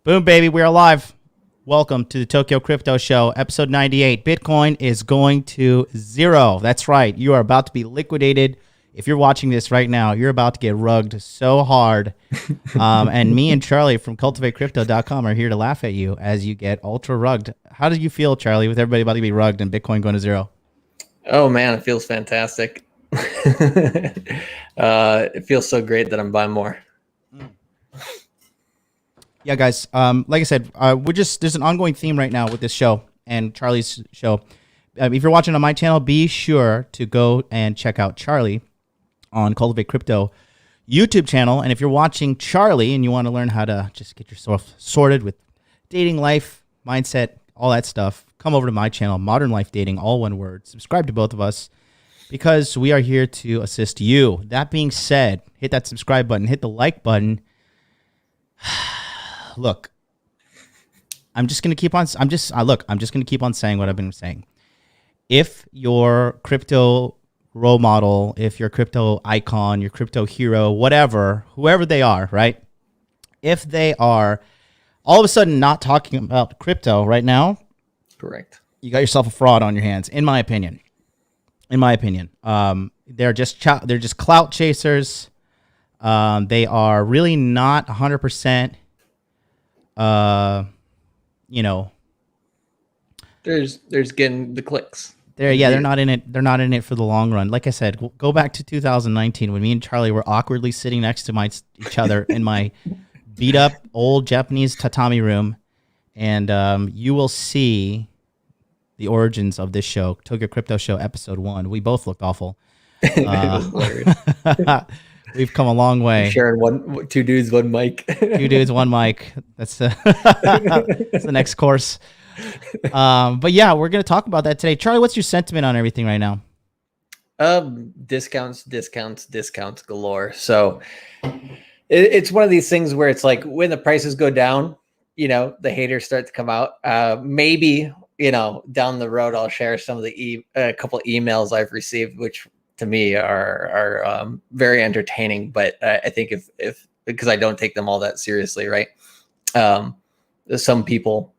Boom, baby, we are live. Welcome to the Tokyo Crypto Show, episode 98. Bitcoin is going to zero. That's right. You are about to be liquidated. If you're watching this right now, you're about to get rugged so hard. And me and Charlie from cultivatecrypto.com are here to laugh at you as you get ultra rugged. How do you feel, Charlie, with everybody about to be rugged and Bitcoin going to zero? Oh, man, it feels fantastic. It feels so great that I'm buying more. Yeah, guys. Like I said, there's an ongoing theme right now with this show and Charlie's show. If you're watching on my channel, be sure to go and check out Charlie on Cultivate Crypto YouTube channel. And if you're watching Charlie and you want to learn how to just get yourself sorted with dating, life, mindset, all that stuff, come over to my channel, Modern Life Dating, all one word. Subscribe to both of us because we are here to assist you. That being said, hit that subscribe button, hit the like button. Look, I'm just going to keep on saying what I've been saying. If your crypto role model, if your crypto icon, your crypto hero, whatever, whoever they are, right? If they are all of a sudden not talking about crypto right now, correct, you got yourself a fraud on your hands, in my opinion. They're just clout chasers. They are really not 100%. There's getting the clicks. They're not in it. They're not in it for the long run. Like I said, go back to 2019 when me and Charlie were awkwardly sitting next to each other in my beat up old Japanese tatami room, and you will see the origins of this show, Tokyo Crypto Show, episode 1. We both looked awful. We've come a long way. Sharing two dudes, one mic. Two dudes, one mic. That's that's the next course. But yeah, we're going to talk about that today. Charlie, what's your sentiment on everything right now? Discounts galore. So it's one of these things where it's like when the prices go down, the haters start to come out. Maybe, down the road, I'll share some of the a couple emails I've received, which to me are very entertaining. But I think if because I don't take them all that seriously, right? Some people,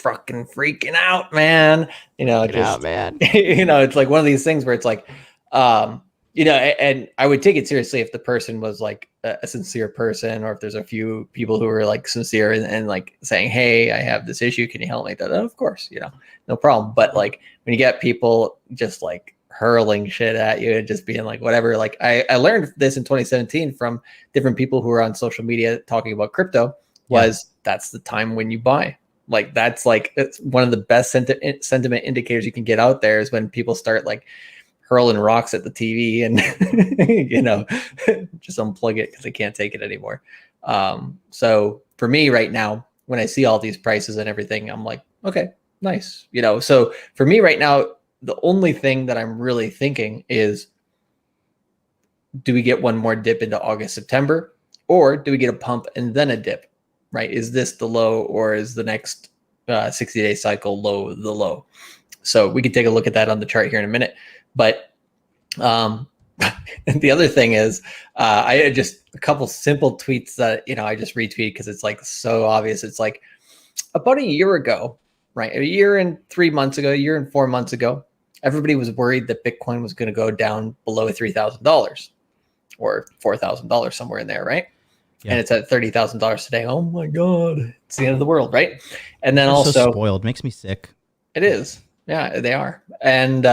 fucking freaking out, man. It's like one of these things where it's like, and I would take it seriously if the person was like a sincere person, or if there's a few people who are like sincere and like saying, hey, I have this issue, can you help me? Of course, no problem. But like when you get people just like hurling shit at you and just being like whatever, like I learned this in 2017 from different people who were on social media talking about crypto, that's the time when you buy. Like it's one of the best sentiment indicators you can get out there is when people start like hurling rocks at the TV and just unplug it because they can't take it anymore. So for me right now, when I see all these prices and everything, I'm like, okay, nice. So for me right now, the only thing that I'm really thinking is, do we get one more dip into August, September, or do we get a pump and then a dip? Right? Is this the low, or is the next 60-day cycle low the low? So we can take a look at that on the chart here in a minute. But the other thing is, I had just a couple simple tweets that I just retweeted because it's like so obvious. It's like about a year ago, right? A year and 3 months ago, a year and 4 months ago, everybody was worried that Bitcoin was going to go down below $3,000 or $4,000, somewhere in there, right? Yeah. And it's at $30,000 today. Oh my God, it's the end of the world, right? And then also so spoiled, makes me sick. It is, yeah, they are. And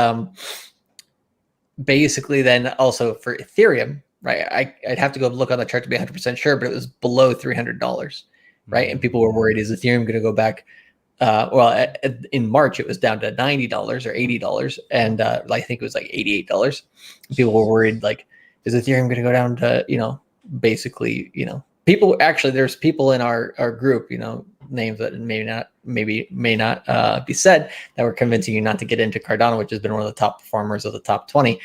basically, then also for Ethereum, right? I'd have to go look on the chart to be 100% sure, but it was below $300, right? And people were worried: is Ethereum going to go back? In March, it was down to $90 or $80, and I think it was like $88. People were worried, like, is Ethereum going to go down to, basically, people actually, there's people in our group, names that may not be said, that were convincing you not to get into Cardano, which has been one of the top performers of the top 20.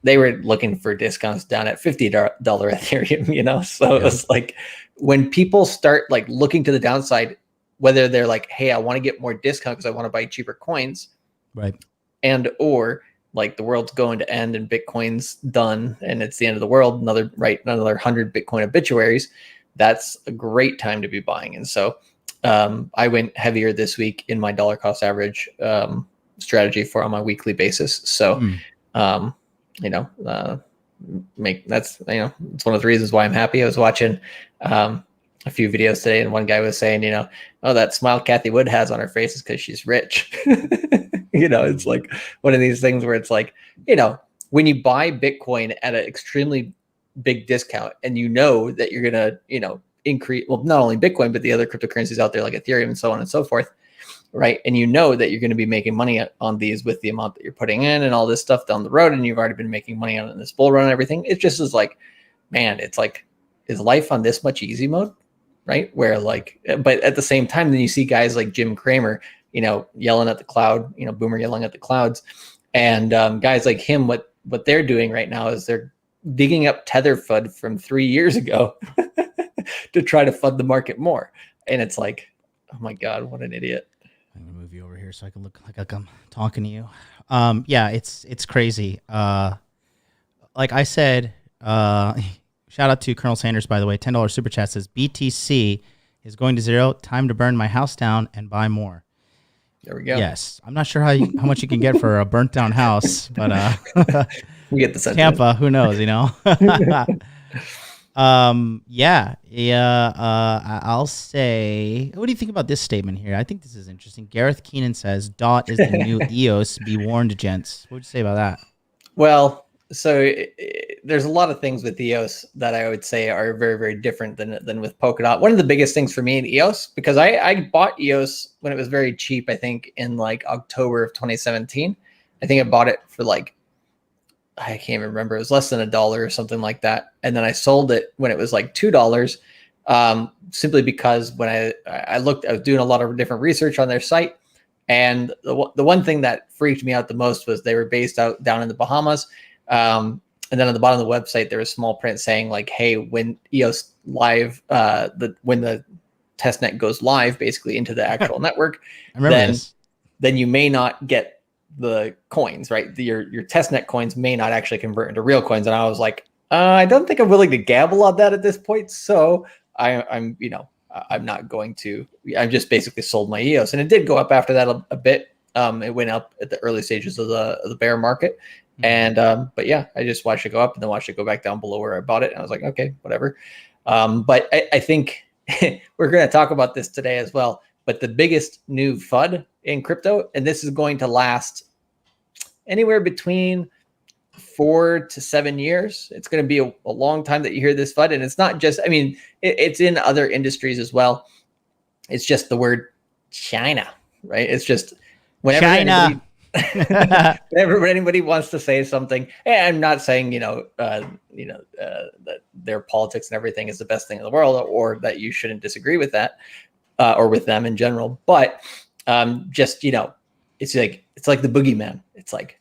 They were looking for discounts down at $50 Ethereum, so it was like when people start like looking to the downside, whether they're like, hey, I want to get more discount because I want to buy cheaper coins, right? And or like the world's going to end and Bitcoin's done and it's the end of the world, another 100 Bitcoin obituaries. that's a great time to be buying. And so I went heavier this week in my dollar cost average strategy for on my weekly basis. So, you know, it's one of the reasons why I'm happy. I was watching a few videos today, and one guy was saying, you know, oh, that smile Kathy Wood has on her face is because she's rich. You know, it's like one of these things where it's like, you know, when you buy Bitcoin at an extremely big discount and you know that you're going to, you know, increase, well, not only Bitcoin, but the other cryptocurrencies out there like Ethereum and so on and so forth, right? And you know that you're going to be making money on these with the amount that you're putting in and all this stuff down the road, and you've already been making money on it in this bull run and everything. It just is like, man, it's like, is life on this much easy mode, right? Where like, but at the same time, then you see guys like Jim Cramer, you know, yelling at the cloud, you know, Boomer yelling at the clouds, and guys like him, what they're doing right now is they're digging up Tether FUD from 3 years ago to try to FUD the market more. And it's like, oh my God, what an idiot. I'm gonna move you over here so I can look like I'm talking to you. Yeah, it's crazy. Like I said, shout out to Colonel Sanders, by the way. $10 super chat says BTC is going to zero. Time to burn my house down and buy more. There we go. Yes, I'm not sure how much you can get for a burnt down house, but we get the sentiment. Tampa, who knows, you know. I'll say, what do you think about this statement here? I think this is interesting. Gareth Keenan says, DOT is the new EOS. Be warned, gents. What would you say about that? Well, so there's a lot of things with EOS that I would say are very, very different than with Polkadot. One of the biggest things for me in EOS, because I bought EOS when it was very cheap, I think in like October of 2017. I think I bought it for like, I can't even remember. It was less than $1 or something like that. And then I sold it when it was like $2, simply because when I looked, I was doing a lot of different research on their site. And the one thing that freaked me out the most was they were based out down in the Bahamas. And then on the bottom of the website, there was small print saying like, hey, when EOS live, when the testnet goes live, basically into the actual network, then you may not get the coins, right? Your testnet coins may not actually convert into real coins. And I was like, I don't think I'm willing to gamble on that at this point. So I'm not going to. I've just basically sold my EOS, and it did go up after that a bit. It went up at the early stages of the bear market. And but yeah, I just watched it go up and then watched it go back down below where I bought it. And I was like, okay, whatever. But I think we're going to talk about this today as well. But the biggest new FUD in crypto, and this is going to last anywhere between 4 to 7 years. It's going to be a long time that you hear this FUD. And it's not just, I mean, it's in other industries as well. It's just the word China, right? It's just whenever China. Whenever anybody wants to say something, and I'm not saying that their politics and everything is the best thing in the world, or that you shouldn't disagree with that, or with them in general. But just it's like the boogeyman. It's like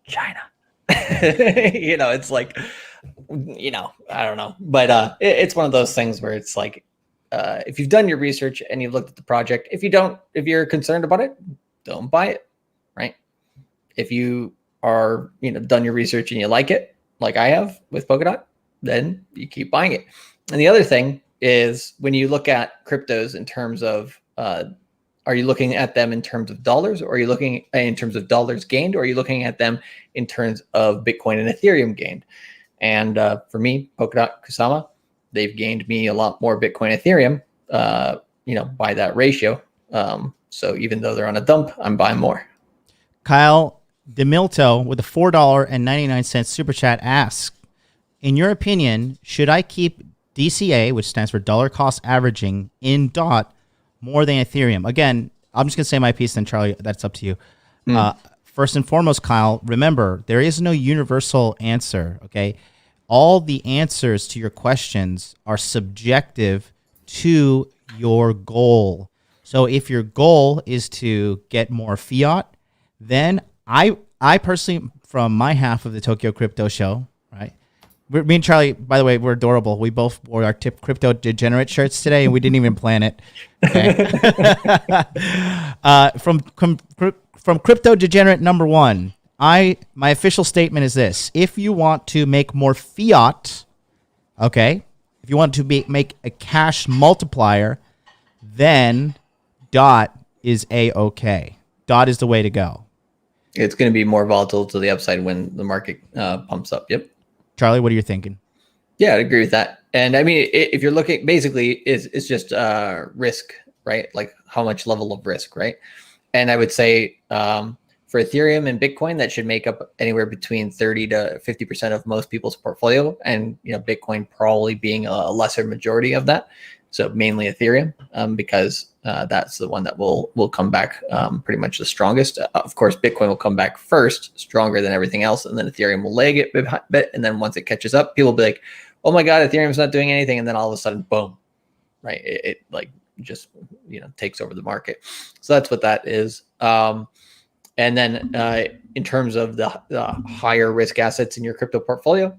China. It's like I don't know, but it's one of those things where it's like if you've done your research and you've looked at the project, if you're concerned about it, don't buy it. Right? If you are, done your research and you like it, like I have with Polkadot, then you keep buying it. And the other thing is when you look at cryptos in terms of, are you looking at them in terms of dollars, or are you looking in terms of dollars gained, or are you looking at them in terms of Bitcoin and Ethereum gained? And for me, Polkadot, Kusama, they've gained me a lot more Bitcoin, Ethereum, by that ratio. So even though they're on a dump, I'm buying more. Kyle DeMilto with a $4.99 super chat asks, in your opinion, should I keep DCA, which stands for dollar cost averaging, in DOT more than Ethereum? Again, I'm just going to say my piece, then Charlie, that's up to you. First and foremost, Kyle, remember, there is no universal answer, okay? All the answers to your questions are subjective to your goal. So if your goal is to get more fiat, then I personally, from my half of the Tokyo Crypto Show, right? Me and Charlie, by the way, we're adorable. We both wore our Tip Crypto Degenerate shirts today, and we didn't even plan it. Okay? From Crypto Degenerate number 1, my official statement is this: if you want to make more fiat, okay, if if you want to make a cash multiplier, then DOT is a-okay. DOT is the way to go. It's going to be more volatile to the upside when the market pumps up. Yep. Charlie, what are you thinking? Yeah, I'd agree with that. And I mean, if you're looking, basically, it's just risk, right? Like how much level of risk, right? And I would say for Ethereum and Bitcoin, that should make up anywhere between 30 to 50% of most people's portfolio. And, Bitcoin probably being a lesser majority of that. So mainly Ethereum, because that's the one that will come back pretty much the strongest. Of course, Bitcoin will come back first, stronger than everything else. And then Ethereum will lag it a bit. And then once it catches up, people will be like, oh my God, Ethereum's not doing anything. And then all of a sudden, boom, right? It like just, takes over the market. So that's what that is. And then in terms of the higher risk assets in your crypto portfolio,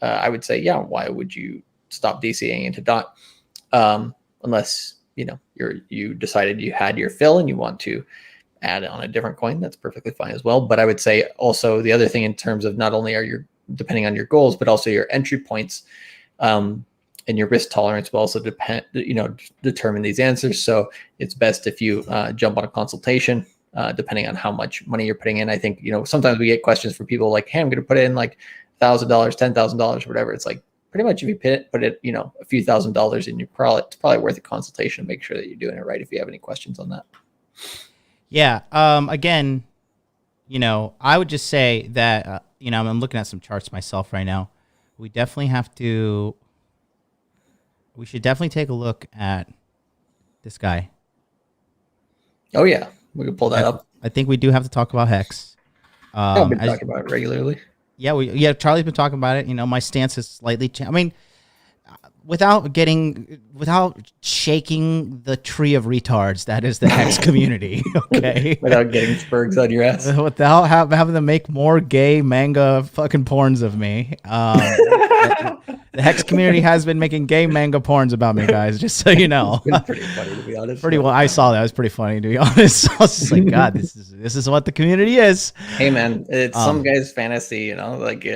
I would say, yeah, why would you stop DCAing into DOT? Unless, you decided you had your fill and you want to add on a different coin, that's perfectly fine as well. But I would say also the other thing in terms of not only are you depending on your goals, but also your entry points, and your risk tolerance will also determine these answers. So it's best if you jump on a consultation, depending on how much money you're putting in. I think, sometimes we get questions from people like, hey, I'm going to put in like $1,000, $10,000, whatever. It's like, pretty much if you put it, a few $1,000s in, it's probably worth a consultation to make sure that you're doing it right. If you have any questions on that. Yeah. Again, I would just say that, I'm looking at some charts myself right now. We should definitely take a look at this guy. Oh yeah. We can pull that up. I think we do have to talk about Hex. I've been talking about it regularly. Yeah, Charlie's been talking about it. My stance has slightly changed. I mean, without shaking the tree of retards that is the Hex community, okay? Without getting spurgs on your ass. Without having to make more gay manga fucking porns of me. The Hex community has been making gay manga porns about me, guys, just so you know. It's been pretty funny, to be honest. Pretty well. I saw that. It was pretty funny, to be honest. I was just like, God, this is what the community is. Hey, man, it's some guy's fantasy, Like,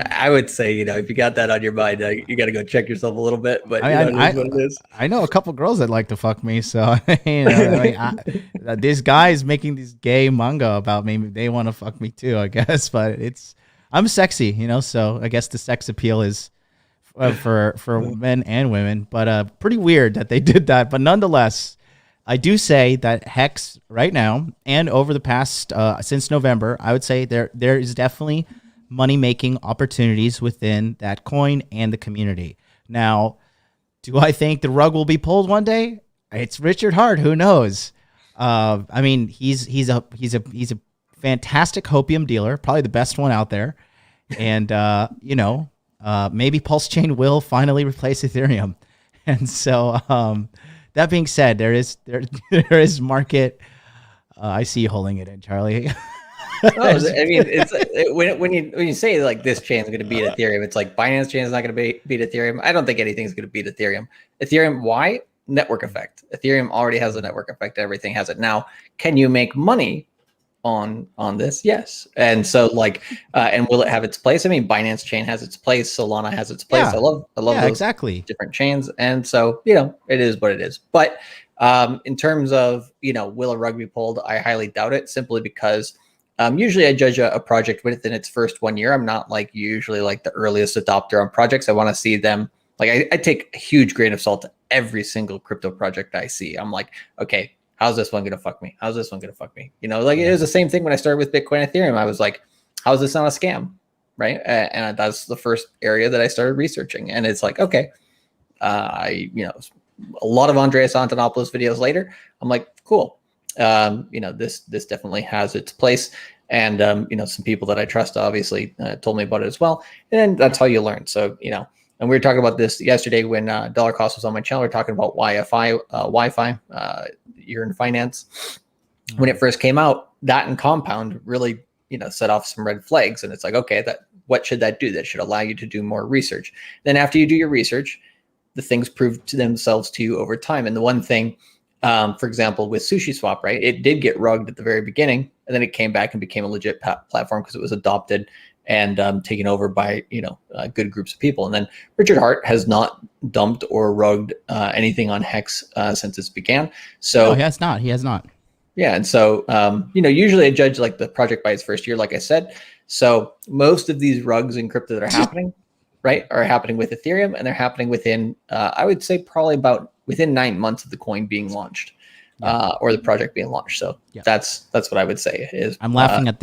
I would say, if you got that on your mind, you got to go check yourself a little bit. But it is what it is. I know a couple girls that like to fuck me, so this guy is making these gay manga about me. They want to fuck me too, I guess. But I'm sexy, so I guess the sex appeal is for men and women. But pretty weird that they did that. But nonetheless, I do say that Hex right now and over the past since November, I would say there is definitely money making opportunities within that coin and the community. Now, do I think the rug will be pulled one day? It's Richard Hart. Who knows? I mean, he's a fantastic hopium dealer, probably the best one out there, and maybe Pulse Chain will finally replace Ethereum. And so, that being said, there is market. I see you holding it in, Charlie. I mean, it's when you say like this chain is going to beat Ethereum, it's like Binance chain is not going to beat Ethereum. I don't think anything's going to beat Ethereum. Ethereum, why? Network effect. Ethereum already has a network effect. Everything has it. Now, can you make money on this? Yes. And so and will it have its place? I mean, Binance chain has its place. Solana has its place. Yeah. I love those exactly different chains. And so, it is what it is. But in terms of, will a rug be pulled? I highly doubt it, simply because usually I judge a project within its first 1 year. I'm not usually the earliest adopter on projects. I want to see them. I take a huge grain of salt to every single crypto project I see. I'm like, okay, how's this one going to fuck me? How's this one going to fuck me? It was the same thing when I started with Bitcoin and Ethereum. I was like, how's this not a scam? Right. And that's the first area that I started researching. And it's like, okay, a lot of Andreas Antonopoulos videos later, I'm like, cool. This definitely has its place. And, some people that I trust obviously told me about it as well. And that's how you learn. So, and we were talking about this yesterday when Dollar Cost was on my channel. We are talking about Wi-Fi, year in finance. When it first came out, that and Compound really, set off some red flags. And it's like, okay, what should that do? That should allow you to do more research. Then after you do your research, the things prove to themselves to you over time. And the one thing, for example, with SushiSwap, right? It did get rugged at the very beginning, and then it came back and became a legit platform because it was adopted and taken over by good groups of people. And then Richard Hart has not dumped or rugged anything on Hex since it began. So no, he has not. He has not. Yeah, and so usually I judge like the project by its first year, like I said. So most of these rugs in crypto that are happening, right, are happening with Ethereum, and they're happening within, I would say, probably about within 9 months of the coin being launched, or the project being launched. So that's what I would say is. I'm laughing at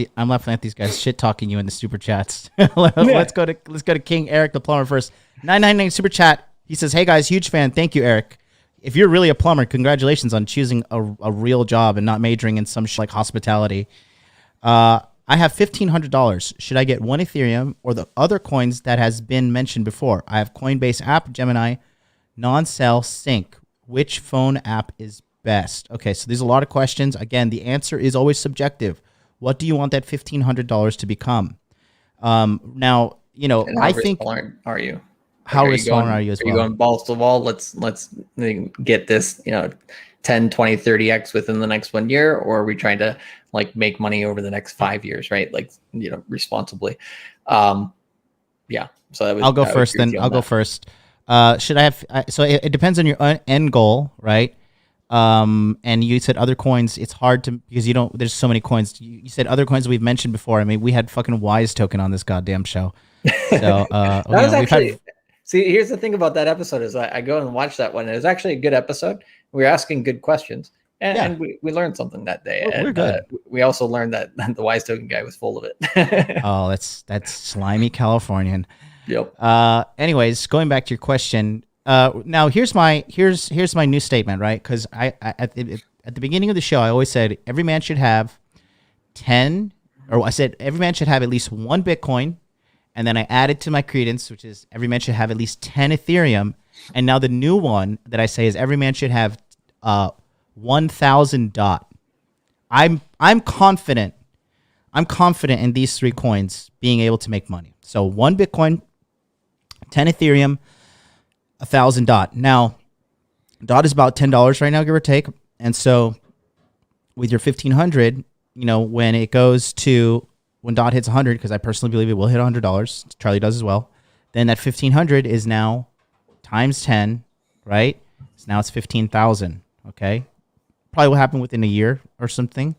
these guys shit talking you in the super chats. Let's go to King Eric the plumber first. 999 super chat. He says, "Hey guys, huge fan. Thank you, Eric. If you're really a plumber, congratulations on choosing a real job and not majoring in some shit like hospitality. I have $1,500. Should I get one Ethereum or the other coins that has been mentioned before? I have Coinbase app, Gemini, non-cell sync. Which phone app is best?" Okay, so there's a lot of questions. Again, the answer is always subjective. What do you want that $1,500 to become? Now, I think. Are you? How risk-tolerant are you as well? Are you going balls to the wall? Let's get this, 10, 20, 30x within the next 1 year, or are we trying to like make money over the next 5 years, right? Like, responsibly. So I'll go first. Should I have? So it depends on your end goal, right? And you said other coins. It's hard to because there's so many coins. You said other coins we've mentioned before. I mean, we had fucking Wise token on this goddamn show. So See, here's the thing about that episode is I go and watch that one. It was actually a good episode. We were asking good questions, and we learned something that day. We're good. We also learned that the Wise token guy was full of it. Oh, that's slimy Californian. Yep. Anyways, going back to your question. Now here's my new statement, right? Because at the beginning of the show, I always said every man should have every man should have at least one Bitcoin. And then I added to my credence, which is every man should have at least 10 Ethereum. And now the new one that I say is every man should have 1,000 DOT. I'm confident in these three coins being able to make money. So one Bitcoin, 10 Ethereum, 1,000 DOT. Now, DOT is about $10 right now, give or take. And so with your 1,500, when DOT hits 100, because I personally believe it will hit $100, Charlie does as well, then that 1,500 is now times 10, right? So now it's 15,000, okay? Probably will happen within a year or something.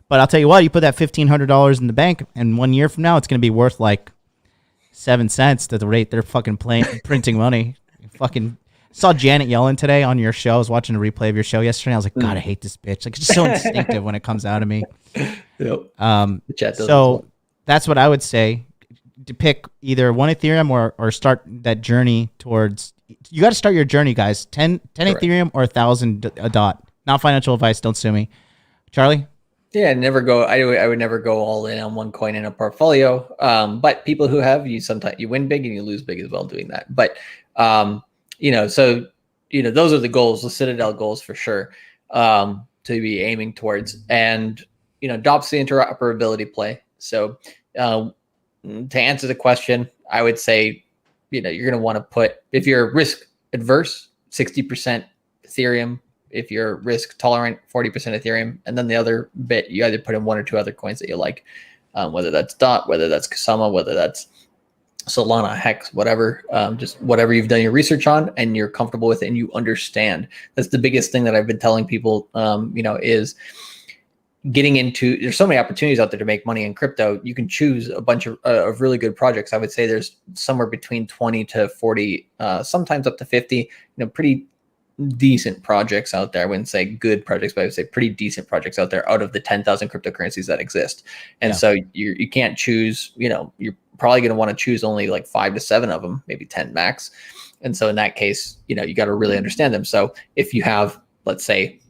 But I'll tell you what, you put that $1,500 in the bank, and 1 year from now, it's going to be worth like 7 cents at the rate they're fucking printing money. Fucking saw Janet Yellen today on your show. I was watching a replay of your show yesterday. I was like, God, I hate this bitch. Like, it's just so instinctive when it comes out of me. Yep. The chat does so that's what I would say. To pick either one Ethereum or start that journey towards. You got to start your journey, guys. 10 Ethereum or 1,000 DOT. Not financial advice. Don't sue me, Charlie. Yeah, never go. I would never go all in on one coin in a portfolio. But people who have, sometimes you win big and you lose big as well doing that. But those are the goals, the Citadel goals for sure, to be aiming towards. And DOT's the interoperability play. So to answer the question, I would say, you're going to want to put, if you're risk adverse, 60% Ethereum. If you're risk tolerant, 40% Ethereum. And then the other bit, you either put in one or two other coins that you like, whether that's DOT, whether that's Kusama, whether that's Solana, Hex, whatever, just whatever you've done your research on and you're comfortable with it and you understand. That's the biggest thing that I've been telling people, is getting into, there's so many opportunities out there to make money in crypto. You can choose a bunch of really good projects. I would say there's somewhere between 20 to 40, sometimes up to 50, pretty decent projects out there. I wouldn't say good projects, but I would say pretty decent projects out there out of the 10,000 cryptocurrencies that exist. And so you can't choose, you're probably going to want to choose only like 5 to 7 of them, maybe 10 max. And so in that case, you got to really understand them. So if you have, let's say,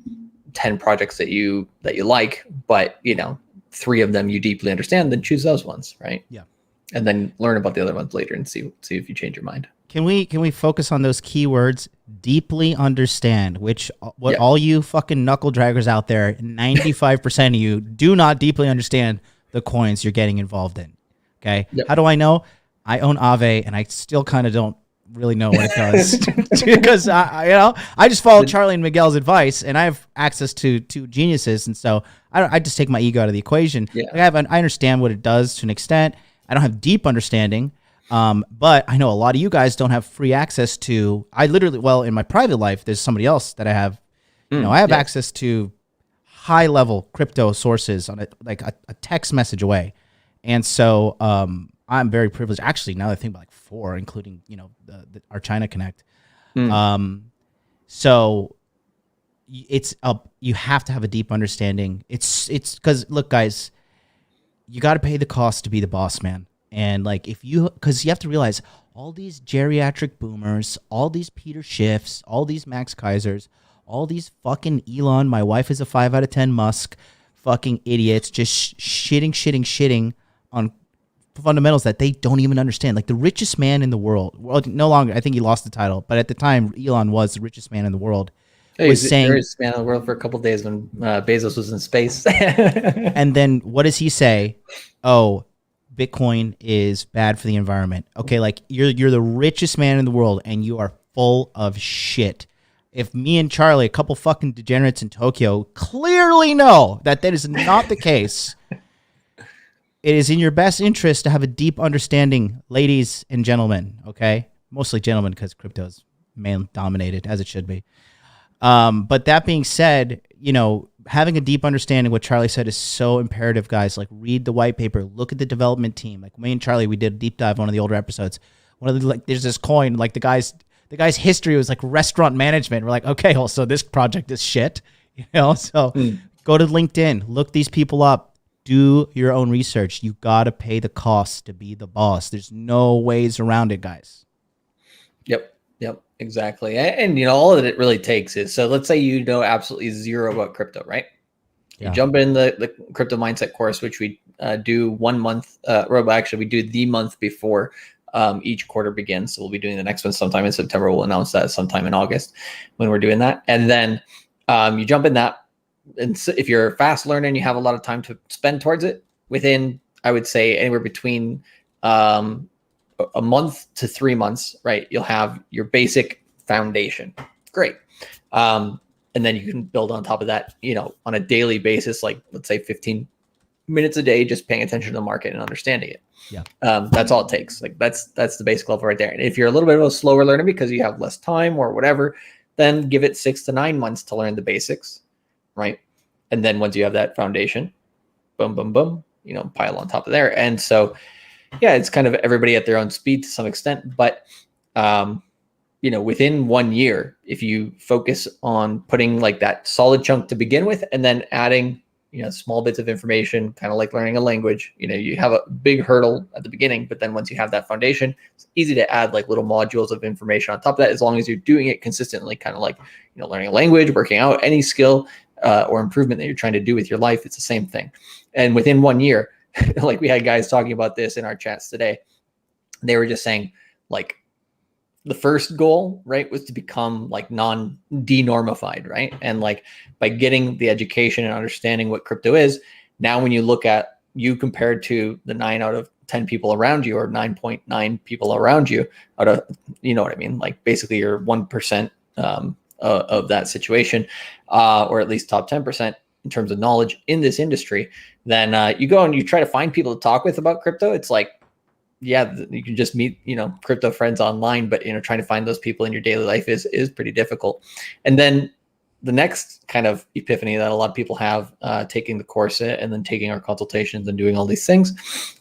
10 projects that you like, but 3 of them you deeply understand, then choose those ones, right? Yeah. And then learn about the other ones later and see if you change your mind. Can we focus on those keywords? Deeply understand, all you fucking knuckle draggers out there, 95% of you do not deeply understand the coins you're getting involved in. Okay. Yep. How do I know? I own Aave and I still kind of don't really know what it does because I just follow Charlie and Miguel's advice and I have access to two geniuses. And so I just take my ego out of the equation. Yeah. I understand what it does to an extent. I don't have deep understanding. But I know a lot of you guys don't have free access to. I literally, well, in my private life, there's somebody else that I have. I have access to high level crypto sources on a text message away, and so I'm very privileged. Actually, now that I think about, like 4, including our China Connect. So it's you have to have a deep understanding. It's because, look, guys, you got to pay the cost to be the boss, man. And like, because you have to realize all these geriatric boomers, all these Peter Schiffs, all these Max Kaisers, all these fucking Elon, my wife is a 5 out of 10 Musk, fucking idiots, just shitting on fundamentals that they don't even understand. Like the richest man in the world, well, no longer, I think he lost the title, but at the time, Elon was the richest man in the world. Was saying, the richest man in the world for a couple of days when Bezos was in space. And then what does he say? Oh, Bitcoin is bad for the environment. Okay, like you're the richest man in the world and you are full of shit. If me and Charlie, a couple fucking degenerates in Tokyo, clearly know that is not the case, it is in your best interest to have a deep understanding, ladies and gentlemen, okay? Mostly gentlemen, because crypto is man-dominated, as it should be. But that being said, having a deep understanding, what Charlie said, is so imperative, guys. Like, read the white paper, look at the development team. Like, me and Charlie, we did a deep dive on one of the older episodes. There's this coin, like the guy's history was like restaurant management. We're like, okay, well, so this project is shit, So go to LinkedIn, look these people up, do your own research. You gotta pay the cost to be the boss. There's no ways around it, guys. Yep, exactly. And all that it really takes is, so let's say you know absolutely zero about crypto, right? You jump in the crypto mindset course, which we do 1 month, or actually we do the month before each quarter begins. So we'll be doing the next one sometime in September. We'll announce that sometime in August when we're doing that. And then you jump in that. And so if you're fast learning, you have a lot of time to spend towards it. Within, I would say, anywhere between a month to 3 months, right? You'll have your basic foundation. Great. And then you can build on top of that, on a daily basis, like let's say 15 minutes a day, just paying attention to the market and understanding it. Yeah. That's all it takes. Like that's the basic level right there. And if you're a little bit of a slower learner because you have less time or whatever, then give it 6 to 9 months to learn the basics, right? And then once you have that foundation, boom, boom, boom, pile on top of there. And so, yeah, it's kind of everybody at their own speed to some extent, but within 1 year, if you focus on putting like that solid chunk to begin with, and then adding, small bits of information, kind of like learning a language, you have a big hurdle at the beginning, but then once you have that foundation, it's easy to add like little modules of information on top of that, as long as you're doing it consistently, kind of like, learning a language, working out, any skill or improvement that you're trying to do with your life. It's the same thing. And within 1 year, like we had guys talking about this in our chats today, they were just saying like, the first goal, right, was to become like denormified, right? And like by getting the education and understanding what crypto is, now when you look at you compared to the 9 out of 10 people around you, or 9.9 people around you, out of, you know what I mean? Like basically you're 1% of that situation, or at least top 10% in terms of knowledge in this industry. Then you go and you try to find people to talk with about crypto. It's like, yeah, you can just meet, crypto friends online, but, trying to find those people in your daily life is pretty difficult. And then the next kind of epiphany that a lot of people have, taking the course and then taking our consultations and doing all these things,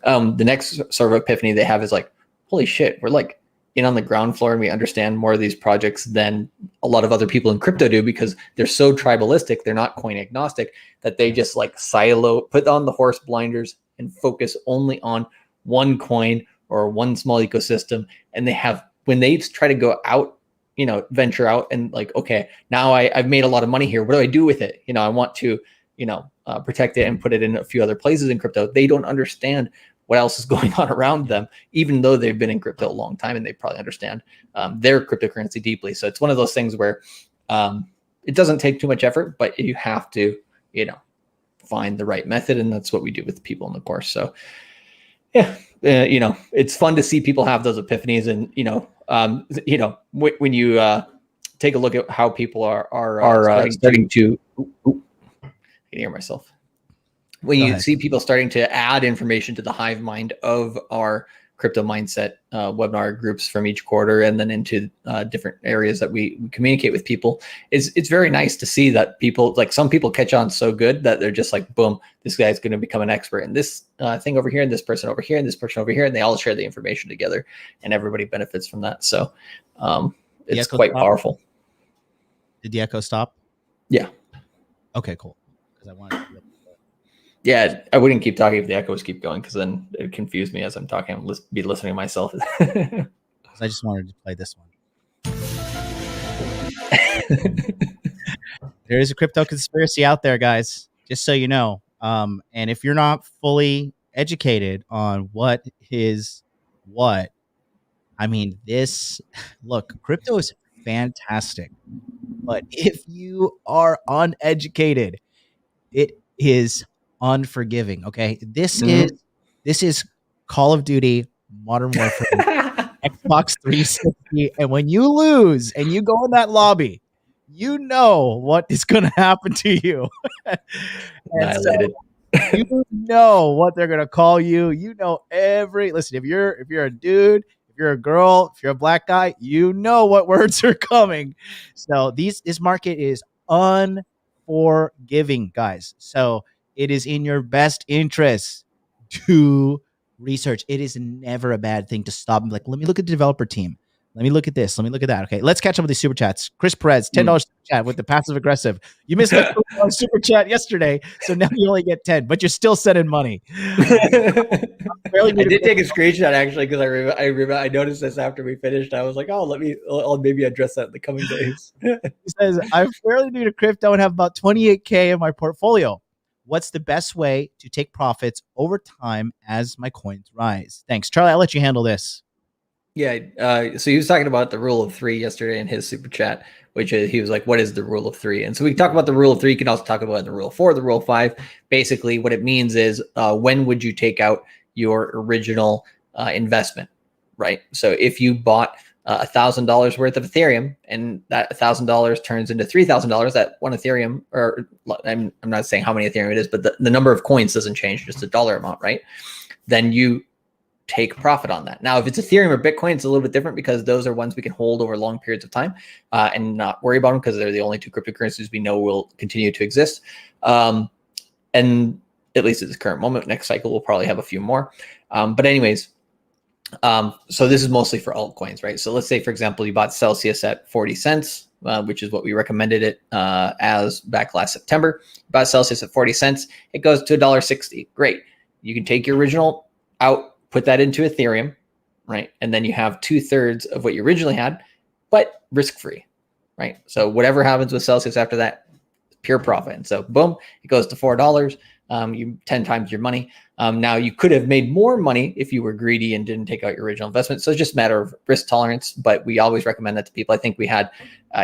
the next sort of epiphany they have is like, holy shit, we're like in on the ground floor and we understand more of these projects than a lot of other people in crypto do, because they're so tribalistic, they're not coin agnostic, that they just like put on the horse blinders and focus only on one coin or one small ecosystem. And when they try to go out, venture out and like, okay, now I've made a lot of money here. What do I do with it? I want to, protect it and put it in a few other places in crypto. They don't understand what else is going on around them, even though they've been in crypto a long time and they probably understand their cryptocurrency deeply. So it's one of those things where it doesn't take too much effort, but you have to, find the right method. And that's what we do with people in the course. So yeah, it's fun to see people have those epiphanies, and when you take a look at how people are starting to. I can hear myself. when Go you ahead. see people starting to add information to the hive mind of our crypto mindset webinar groups from each quarter, and then into different areas that we communicate with people, it's very nice to see that people, like some people catch on so good that they're just like, boom, this guy's going to become an expert in this thing over here, and this person over here, and this person over here, and they all share the information together, and everybody benefits from that. So it's quite powerful. Did the echo stop? Yeah. Okay, cool. Because I wanted to. Yeah, I wouldn't keep talking if the echoes keep going, because then it confused me as I'm talking. I'll be listening to myself. I just wanted to play this one. There is a crypto conspiracy out there, guys, just so you know. And if you're not fully educated on what is what, I mean, look, crypto is fantastic. But if you are uneducated, it is unforgiving. Okay. This is Call of Duty Modern Warfare, Xbox 360. And when you lose and you go in that lobby, you know what is going to happen to you. Annihilated. So you know what they're going to call you. You know listen, if you're a dude, if you're a girl, if you're a black guy, you know what words are coming. So this market is unforgiving, guys. So it is in your best interest to research. It is never a bad thing to stop and be like, let me look at the developer team. Let me look at this. Let me look at that. Okay, let's catch up with the super chats. Chris Perez, $10 super chat with the passive aggressive. You missed my super chat yesterday, so now you only get 10, but you're still sending money. I did take a screenshot actually, because I noticed this after we finished. I was like, oh, I'll maybe address that in the coming days. He says, I'm fairly new to crypto and have about 28K in my portfolio. What's the best way to take profits over time as my coins rise? Thanks. Charlie, I'll let you handle this. Yeah. So he was talking about the rule of three yesterday in his super chat, which is, he was like, what is the rule of three? And so we talk about the rule of three. You can also talk about the rule of four, the rule of five. Basically, what it means is when would you take out your original investment, right? So if you bought $1,000 worth of Ethereum and that $1,000 turns into $3,000, that one Ethereum, or I'm not saying how many Ethereum it is, but the number of coins doesn't change, just the dollar amount, right? Then you take profit on that. Now, if it's Ethereum or Bitcoin, it's a little bit different, because those are ones we can hold over long periods of time and not worry about them, because they're the only two cryptocurrencies we know will continue to exist. And at least at this current moment, next cycle, we'll probably have a few more. But anyways, so this is mostly for altcoins, right? So let's say, for example, you bought Celsius at 40 cents, which is what we recommended it as back last September. You bought Celsius at 40 cents. It goes to $1.60. Great. You can take your original out, put that into Ethereum, right? And then you have 2/3 of what you originally had, but risk-free, right? So whatever happens with Celsius after that, pure profit. And so boom, it goes to $4. You 10 times your money. Now you could have made more money if you were greedy and didn't take out your original investment. So it's just a matter of risk tolerance, but we always recommend that to people. I think we had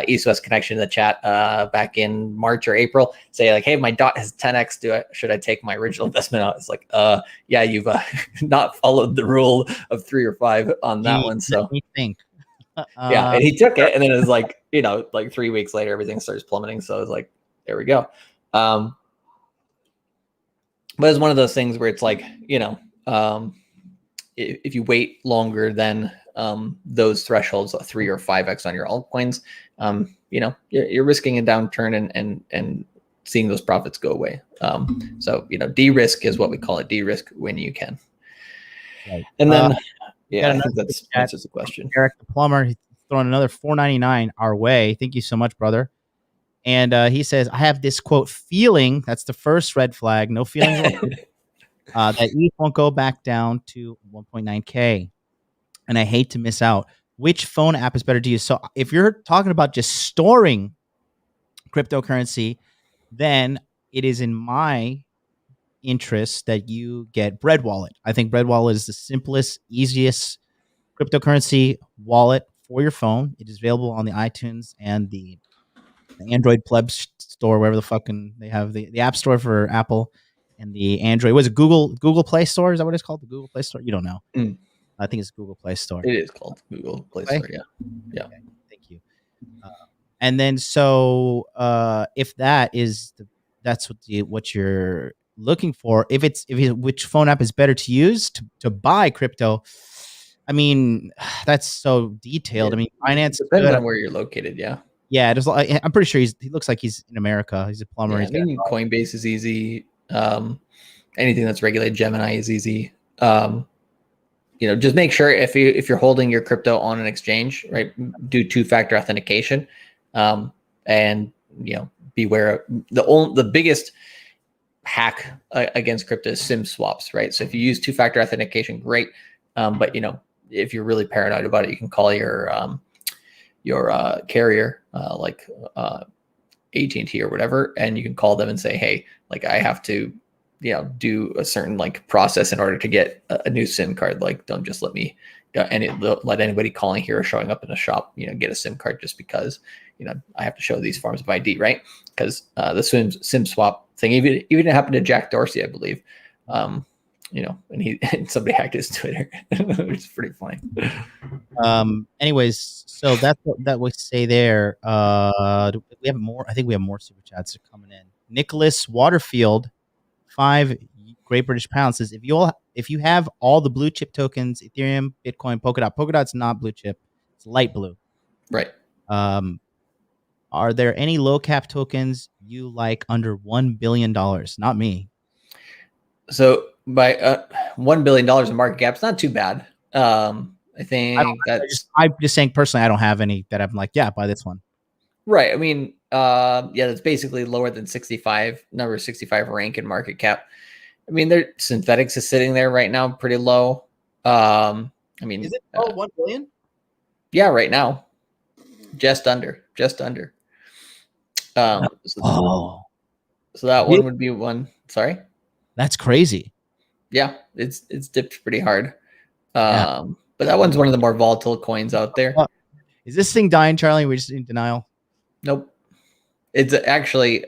East West Connection in the chat back in March or April say like, hey, my DOT has 10x. Should I take my original investment out? It's like, yeah, you've not followed the rule of 3 or 5 on that one. So think. Yeah, and he took it, and then it was like, like 3 weeks later, everything starts plummeting. So it was like, there we go. But it's one of those things where it's like, if you wait longer than those thresholds, 3 or 5x on your altcoins, you're risking a downturn and seeing those profits go away. So de-risk is what we call it. De-risk when you can. Right. And then, I think that's answers the question. Eric the plumber, he's throwing another $4.99 our way. Thank you so much, brother. And he says, I have this quote feeling, that's the first red flag, no feelings, that ETH won't go back down to 1.9K. And I hate to miss out. Which phone app is better to use? So if you're talking about just storing cryptocurrency, then it is in my interest that you get Bread Wallet. I think Bread Wallet is the simplest, easiest cryptocurrency wallet for your phone. It is available on the iTunes and the Android Pleb store, wherever the fucking they have the App Store for Apple and the Android. Was it Google Play Store? Is that what it's called? The Google Play Store? You don't know. I think it's Google Play Store. It is called Google Play Store. Yeah. Okay, thank you. And then so if that is that's what you're looking for, which phone app is better to use to buy crypto. I mean, that's so detailed. I mean, finance is Depends good. on where you're located. Yeah. Yeah, I'm pretty sure he looks like he's in America. He's a plumber. Yeah. I mean, Coinbase is easy. Anything that's regulated, Gemini is easy. Just make sure if you're holding your crypto on an exchange, right, do two-factor authentication, and beware of the biggest hack against crypto is SIM swaps, right? So if you use two-factor authentication, great, but if you're really paranoid about it, you can call your carrier, like AT&T or whatever, and you can call them and say, hey, like I have to do a certain like process in order to get a new SIM card. Like, don't just let me let anybody calling here or showing up in a shop, get a SIM card just because, I have to show these forms of ID, right? Because the SIM swap thing, even it happened to Jack Dorsey, I believe. And somebody hacked his Twitter, which is pretty funny. Anyways, so that's what that we say there. We have more. I think we have more super chats coming in. Nicholas Waterfield, 5 Great British Pounds, says if you have all the blue chip tokens, Ethereum, Bitcoin, Polkadot's not blue chip, it's light blue. Right. Are there any low cap tokens you like under $1 billion? Not me. So by $1 billion in market cap, it's not too bad. I think I'm just saying personally, I don't have any that I'm like, yeah, buy this one. Right. I mean, that's basically lower than 65 rank in market cap. I mean, their synthetics is sitting there right now pretty low. I mean, is it 1 billion? Yeah, right now, just under. So that one would be one. Sorry, that's crazy. Yeah, it's dipped pretty hard. But that one's one of the more volatile coins out there. Is this thing dying, Charlie? We're just in denial. Nope. It's actually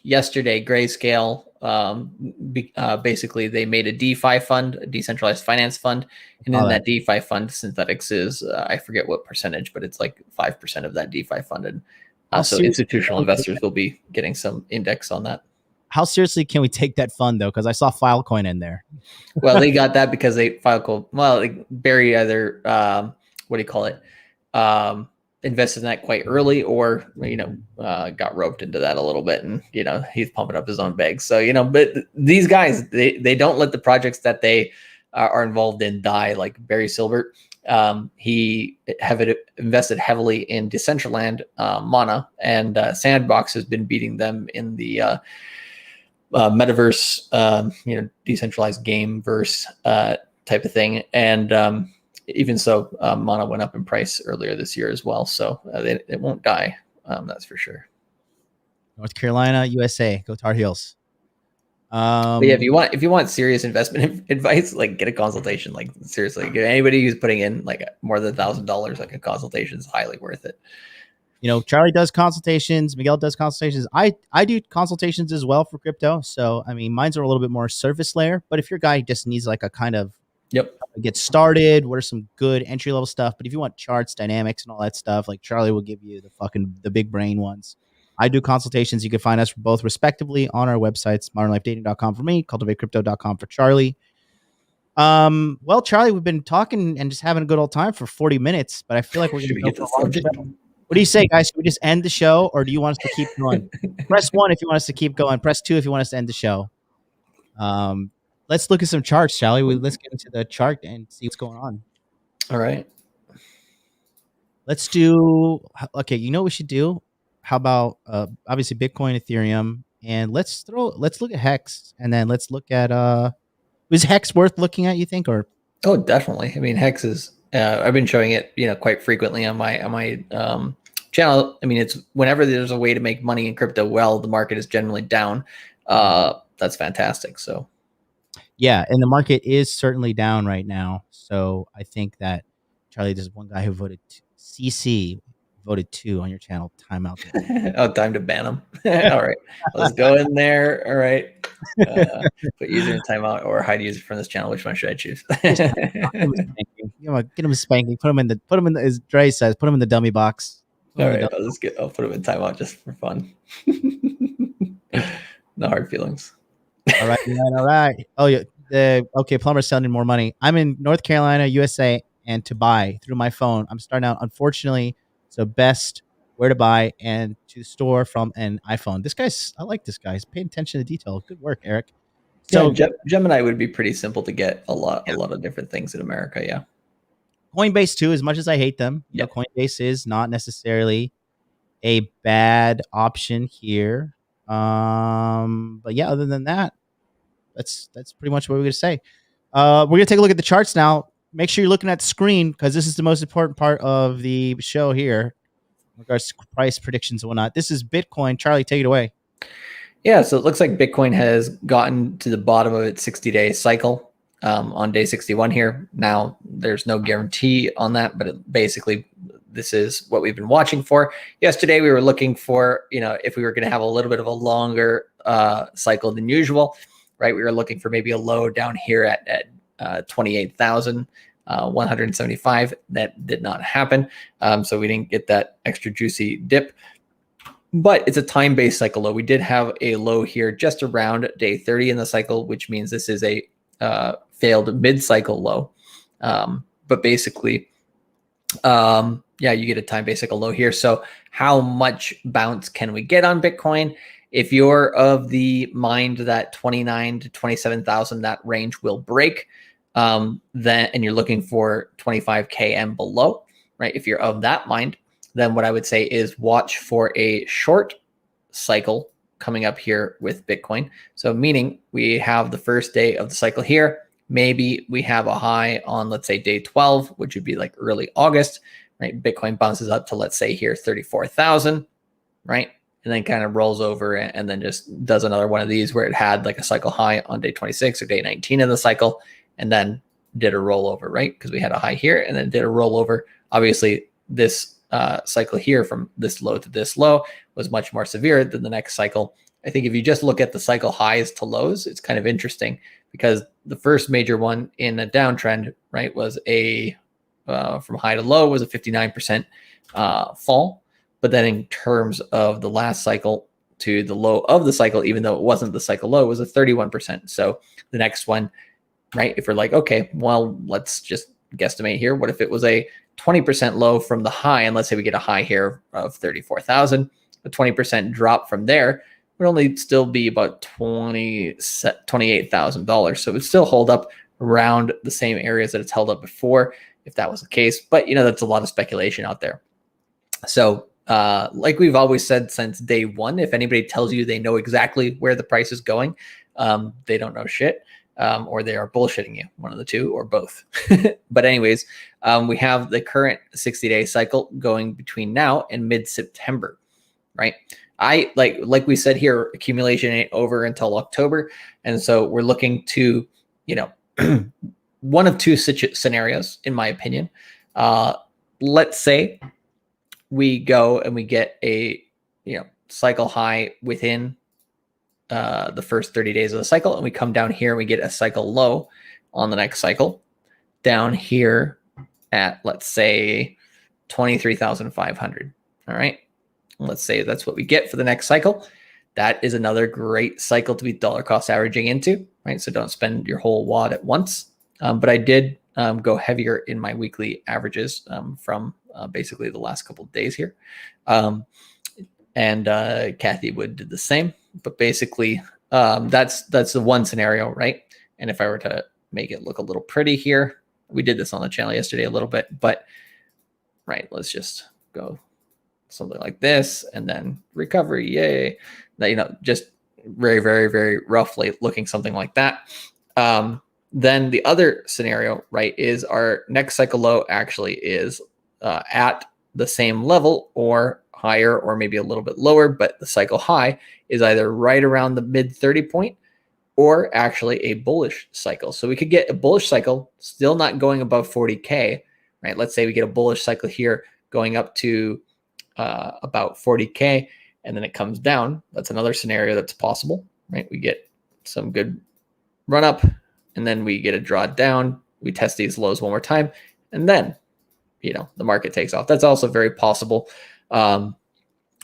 yesterday, Grayscale. Basically, they made a DeFi fund, a decentralized finance fund, and in that DeFi fund, synthetics is I forget what percentage, but it's like 5% of that DeFi fund, and so institutional investors will be getting some index on that. How seriously can we take that fund though? Because I saw Filecoin in there. Well, they got that because Filecoin. Well, Barry either what do you call it? Invested in that quite early, or got roped into that a little bit, and he's pumping up his own bags. So but these guys, they don't let the projects that they are involved in die. Like Barry Silbert, he invested heavily in Decentraland, Mana, and Sandbox has been beating them in the metaverse, decentralized game verse type of thing, and even so, Mana went up in price earlier this year as well, so it won't die. That's for sure. North Carolina, USA, go Tar Heels. But yeah, if you want serious investment advice, like get a consultation. Like seriously, get anybody who's putting in like more than $1,000, like a consultation is highly worth it. Charlie does consultations. Miguel does consultations. I do consultations as well for crypto. So I mean, mine's are a little bit more surface layer. But if your guy just needs like a kind of get started, what are some good entry level stuff? But if you want charts, dynamics, and all that stuff, like Charlie will give you the big brain ones. I do consultations. You can find us both respectively on our websites, modernlifedating.com for me, cultivatecrypto.com for Charlie. Well, Charlie, we've been talking and just having a good old time for 40 minutes, but I feel like we're going to get the subject. What do you say, guys? Should we just end the show, or do you want us to keep going? Press 1 if you want us to keep going. Press 2 if you want us to end the show. Let's look at some charts, shall we? Let's get into the chart and see what's going on. All right. Let's do. Okay, you know what we should do? How about obviously Bitcoin, Ethereum, and let's look at Hex, and then let's look at is Hex worth looking at? You think, or? Oh, definitely. I mean, Hex is. I've been showing it, quite frequently on my channel. I mean, it's whenever there's a way to make money in crypto, the market is generally down. That's fantastic. So. Yeah, and the market is certainly down right now. So I think that Charlie, there's one guy who voted CC voted 2 on your channel. Timeout. Oh, time to ban him. All right, let's go in there. All right, put user in timeout or hide user from this channel. Which one should I choose? Get him a spanking. Put him in the as Dre says. Put him in the dummy box. All right, I'll put him in timeout just for fun. No hard feelings. All right, all right. Oh yeah, okay. Plumber's selling more money. I'm in North Carolina, USA, and to buy through my phone. I'm starting out. Unfortunately, so best where to buy and to store from an iPhone. This guy's. I like this guy. He's paying attention to detail. Good work, Eric. Yeah, So Gemini would be pretty simple to get a yeah, lot of different things in America. Yeah. Coinbase too. As much as I hate them, Yeah. Coinbase is not necessarily a bad option here. But yeah, other than that, that's pretty much what we're gonna say. We're gonna take a look at the charts now. Make sure you're looking at the screen because this is the most important part of the show here, in regards to price predictions and whatnot. This is Bitcoin. Charlie, take it away. Yeah, so it looks like Bitcoin has gotten to the bottom of its 60-day cycle on day 61 here. Now, there's no guarantee on that, but basically, this is what we've been watching for. Yesterday, we were looking for, if we were going to have a little bit of a longer cycle than usual, right? We were looking for maybe a low down here at 28,175. That did not happen. So we didn't get that extra juicy dip. But it's a time-based cycle low. We did have a low here just around day 30 in the cycle, which means this is a failed mid-cycle low. But basically, yeah, you get a time-based cycle low here. So how much bounce can we get on Bitcoin? If you're of the mind that 29 to 27,000, that range will break, then and you're looking for 25K and below, right? If you're of that mind, then what I would say is watch for a short cycle coming up here with Bitcoin. So meaning we have the first day of the cycle here. Maybe we have a high on, let's say, day 12, which would be like early August, right? Bitcoin bounces up to, let's say here, 34,000, right? And then kind of rolls over and then just does another one of these where it had like a cycle high on day 26 or day 19 of the cycle, and then did a rollover, right? Because we had a high here and then did a rollover. Obviously, this cycle here from this low to this low was much more severe than the next cycle. I think if you just look at the cycle highs to lows, it's kind of interesting because the first major one in a downtrend, right, was a from high to low was a 59% fall. But then in terms of the last cycle to the low of the cycle, even though it wasn't the cycle low, it was a 31%. So the next one, right, if we're like, okay, well, let's just guesstimate here. What if it was a 20% low from the high? And let's say we get a high here of 34,000, a 20% drop from there would only still be about $28,000. So it would still hold up around the same areas that it's held up before, if that was the case. But, that's a lot of speculation out there. So like we've always said since day one, if anybody tells you they know exactly where the price is going, they don't know shit. Or they are bullshitting you, one of the two or both. But anyways, we have the current 60-day cycle going between now and mid-September, right? I like we said here, accumulation ain't over until October. And so we're looking to, one of two scenarios, in my opinion. Let's say we go and we get a, cycle high within the first 30 days of the cycle, and we come down here and we get a cycle low on the next cycle down here at, let's say, 23,500. All right. Let's say that's what we get for the next cycle. That is another great cycle to be dollar cost averaging into, right? So don't spend your whole wad at once. But I did go heavier in my weekly averages from basically the last couple of days here. And Kathy Wood did the same. But basically, that's the one scenario, right? And if I were to make it look a little pretty here, we did this on the channel yesterday a little bit, but right, let's just go something like this and then recovery, yay. That, just very, very, very roughly looking something like that. Then the other scenario, right, is our next cycle low actually is at the same level or higher or maybe a little bit lower, but the cycle high is either right around the mid 30 point or actually a bullish cycle. So we could get a bullish cycle still not going above 40K, right? Let's say we get a bullish cycle here going up to about 40K and then it comes down. That's another scenario that's possible, right? We get some good run up and then we get a draw down. We test these lows one more time and then, the market takes off. That's also very possible.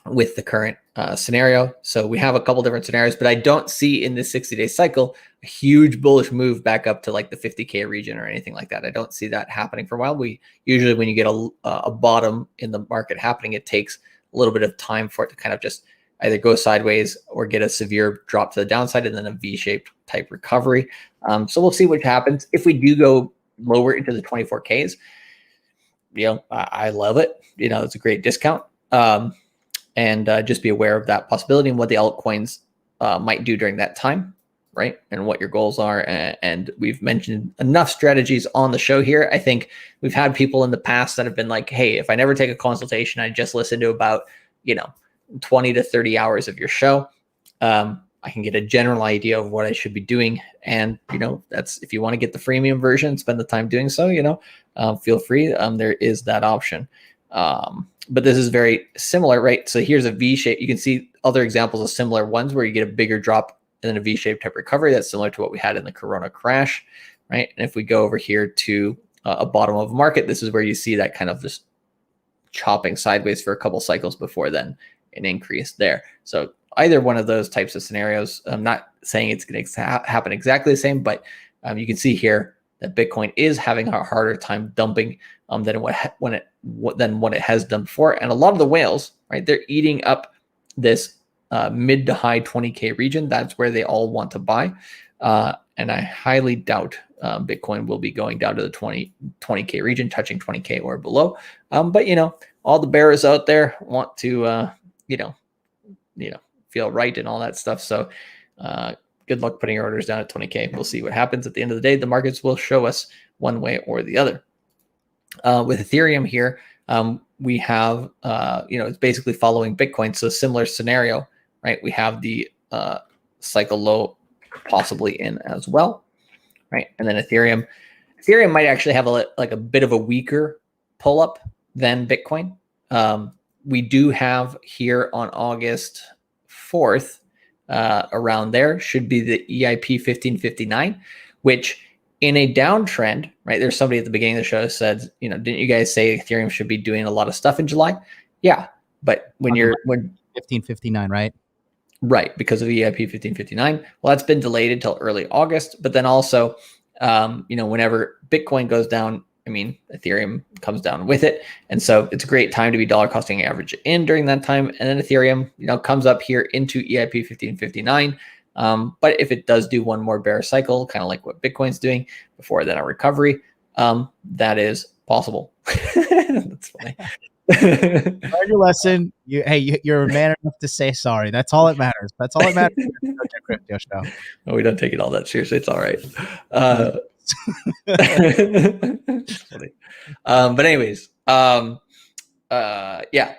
with the current scenario. So we have a couple different scenarios, but I don't see in this 60-day cycle a huge bullish move back up to like the 50K region or anything like that. I don't see that happening for a while. We usually, when you get a bottom in the market happening, it takes a little bit of time for it to kind of just either go sideways or get a severe drop to the downside and then a V-shaped type recovery. So we'll see what happens. If we do go lower into the 24Ks, I love it. It's a great discount. And just be aware of that possibility and what the altcoins might do during that time, right? And what your goals are. And we've mentioned enough strategies on the show here. I think we've had people in the past that have been like, hey, if I never take a consultation, I just listen to about, 20 to 30 hours of your show. I can get a general idea of what I should be doing. And, that's, if you want to get the freemium version, spend the time doing so, feel free. There is that option. But this is very similar, right? So here's a V shape. You can see other examples of similar ones where you get a bigger drop and then a V-shaped type recovery. That's similar to what we had in the Corona crash, right? And if we go over here to a bottom of a market, this is where you see that kind of just chopping sideways for a couple cycles before then an increase there. So either one of those types of scenarios, I'm not saying it's going to happen exactly the same, but you can see here that Bitcoin is having a harder time dumping than what it has done before. And a lot of the whales, right, they're eating up this mid to high 20K region. That's where they all want to buy. And I highly doubt Bitcoin will be going down to the 20K region, touching 20K or below. But all the bears out there want to feel right and all that stuff. So good luck putting your orders down at 20K. We'll see what happens. At the end of the day, the markets will show us one way or the other. With Ethereum here, we have, it's basically following Bitcoin. So similar scenario, right? We have the cycle low possibly in as well, right? And then Ethereum might actually have a bit of a weaker pull up than Bitcoin. We do have here on August 4th, around there should be the EIP 1559, which in a downtrend, right? There's somebody at the beginning of the show said, didn't you guys say Ethereum should be doing a lot of stuff in July? Yeah, but when 1559, right? Right, because of EIP 1559. Well, that's been delayed until early August. But then also, whenever Bitcoin goes down, Ethereum comes down with it. And so it's a great time to be dollar costing average in during that time. And then Ethereum, comes up here into EIP 1559. But if it does do one more bear cycle, kind of like what Bitcoin's doing before then a recovery, that is possible. That's funny. Learn your lesson. You're a man enough to say sorry. That's all that matters. That's all that matters. Crypto show. No, we don't take it all that seriously. It's all right. It's funny. But anyways, yeah.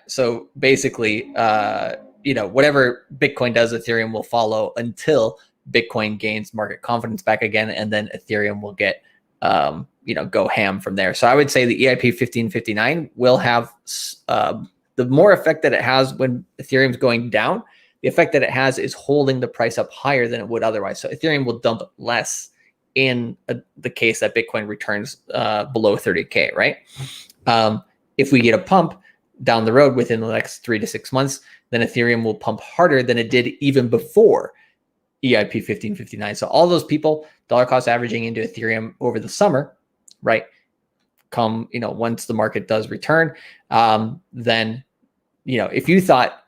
So basically, whatever Bitcoin does, Ethereum will follow until Bitcoin gains market confidence back again, and then Ethereum will get go ham from there. So I would say the EIP 1559 will have the more effect that it has when Ethereum's going down. The effect that it has is holding the price up higher than it would otherwise. So Ethereum will dump less in the case that Bitcoin returns below 30K, right? If we get a pump down the road within the next 3 to 6 months, then Ethereum will pump harder than it did even before EIP 1559. So all those people dollar cost averaging into Ethereum over the summer, right? Come, once the market does return, then, if you thought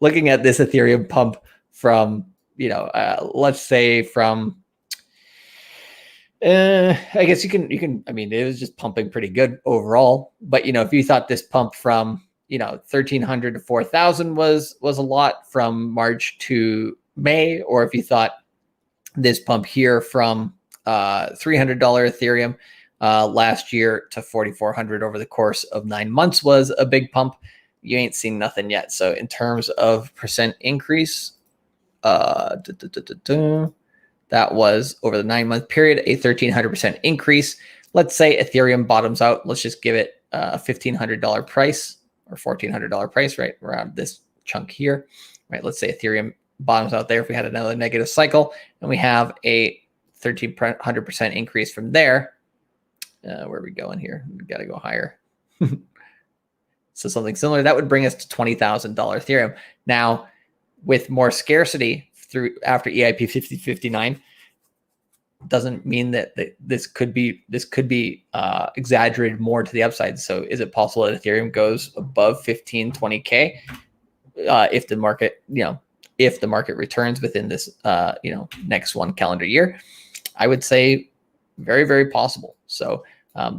looking at this Ethereum pump from, let's say from, I guess you can, it was just pumping pretty good overall. But, if you thought this pump from, 1,300 to 4,000 was a lot from March to May, or if you thought this pump here from $300 Ethereum last year to 4,400 over the course of 9 months was a big pump, you ain't seen nothing yet. So in terms of percent increase, that was over the 9-month period, a 1,300% increase. Let's say Ethereum bottoms out. Let's just give it a $1,500 price or $1,400 price, right around this chunk here, right? Let's say Ethereum bottoms out there. If we had another negative cycle and we have a 1,300% increase from there, where are we going here? We got to go higher. So something similar that would bring us to $20,000 Ethereum. Now, with more scarcity through after EIP 5059, doesn't mean that this could be exaggerated more to the upside. So is it possible that Ethereum goes above 15, 20K if the market, if the market returns within this, next one calendar year? I would say very, very possible. So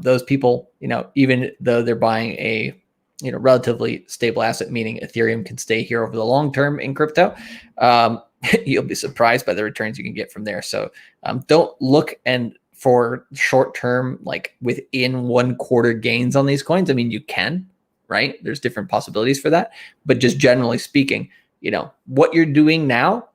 those people, even though they're buying a, relatively stable asset, meaning Ethereum can stay here over the long term in crypto, you'll be surprised by the returns you can get from there. So don't look for short term, like within 1 quarter gains on these coins. I mean, you can, right? There's different possibilities for that. But just generally speaking, what you're doing now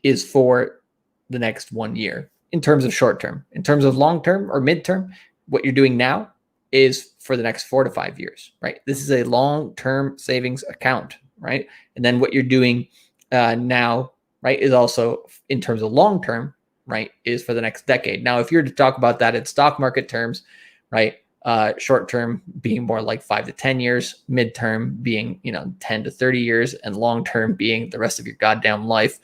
is for the next 1 year in terms of short term. In terms of long term or midterm, what you're doing now is for the next 4 to 5 years, right? This is a long-term savings account, right? And then what you're doing now, right, is also in terms of long-term, right, is for the next decade. Now, if you're to talk about that in stock market terms, right, short-term being more like 5 to 10 years, mid-term being, 10 to 30 years, and long-term being the rest of your goddamn life,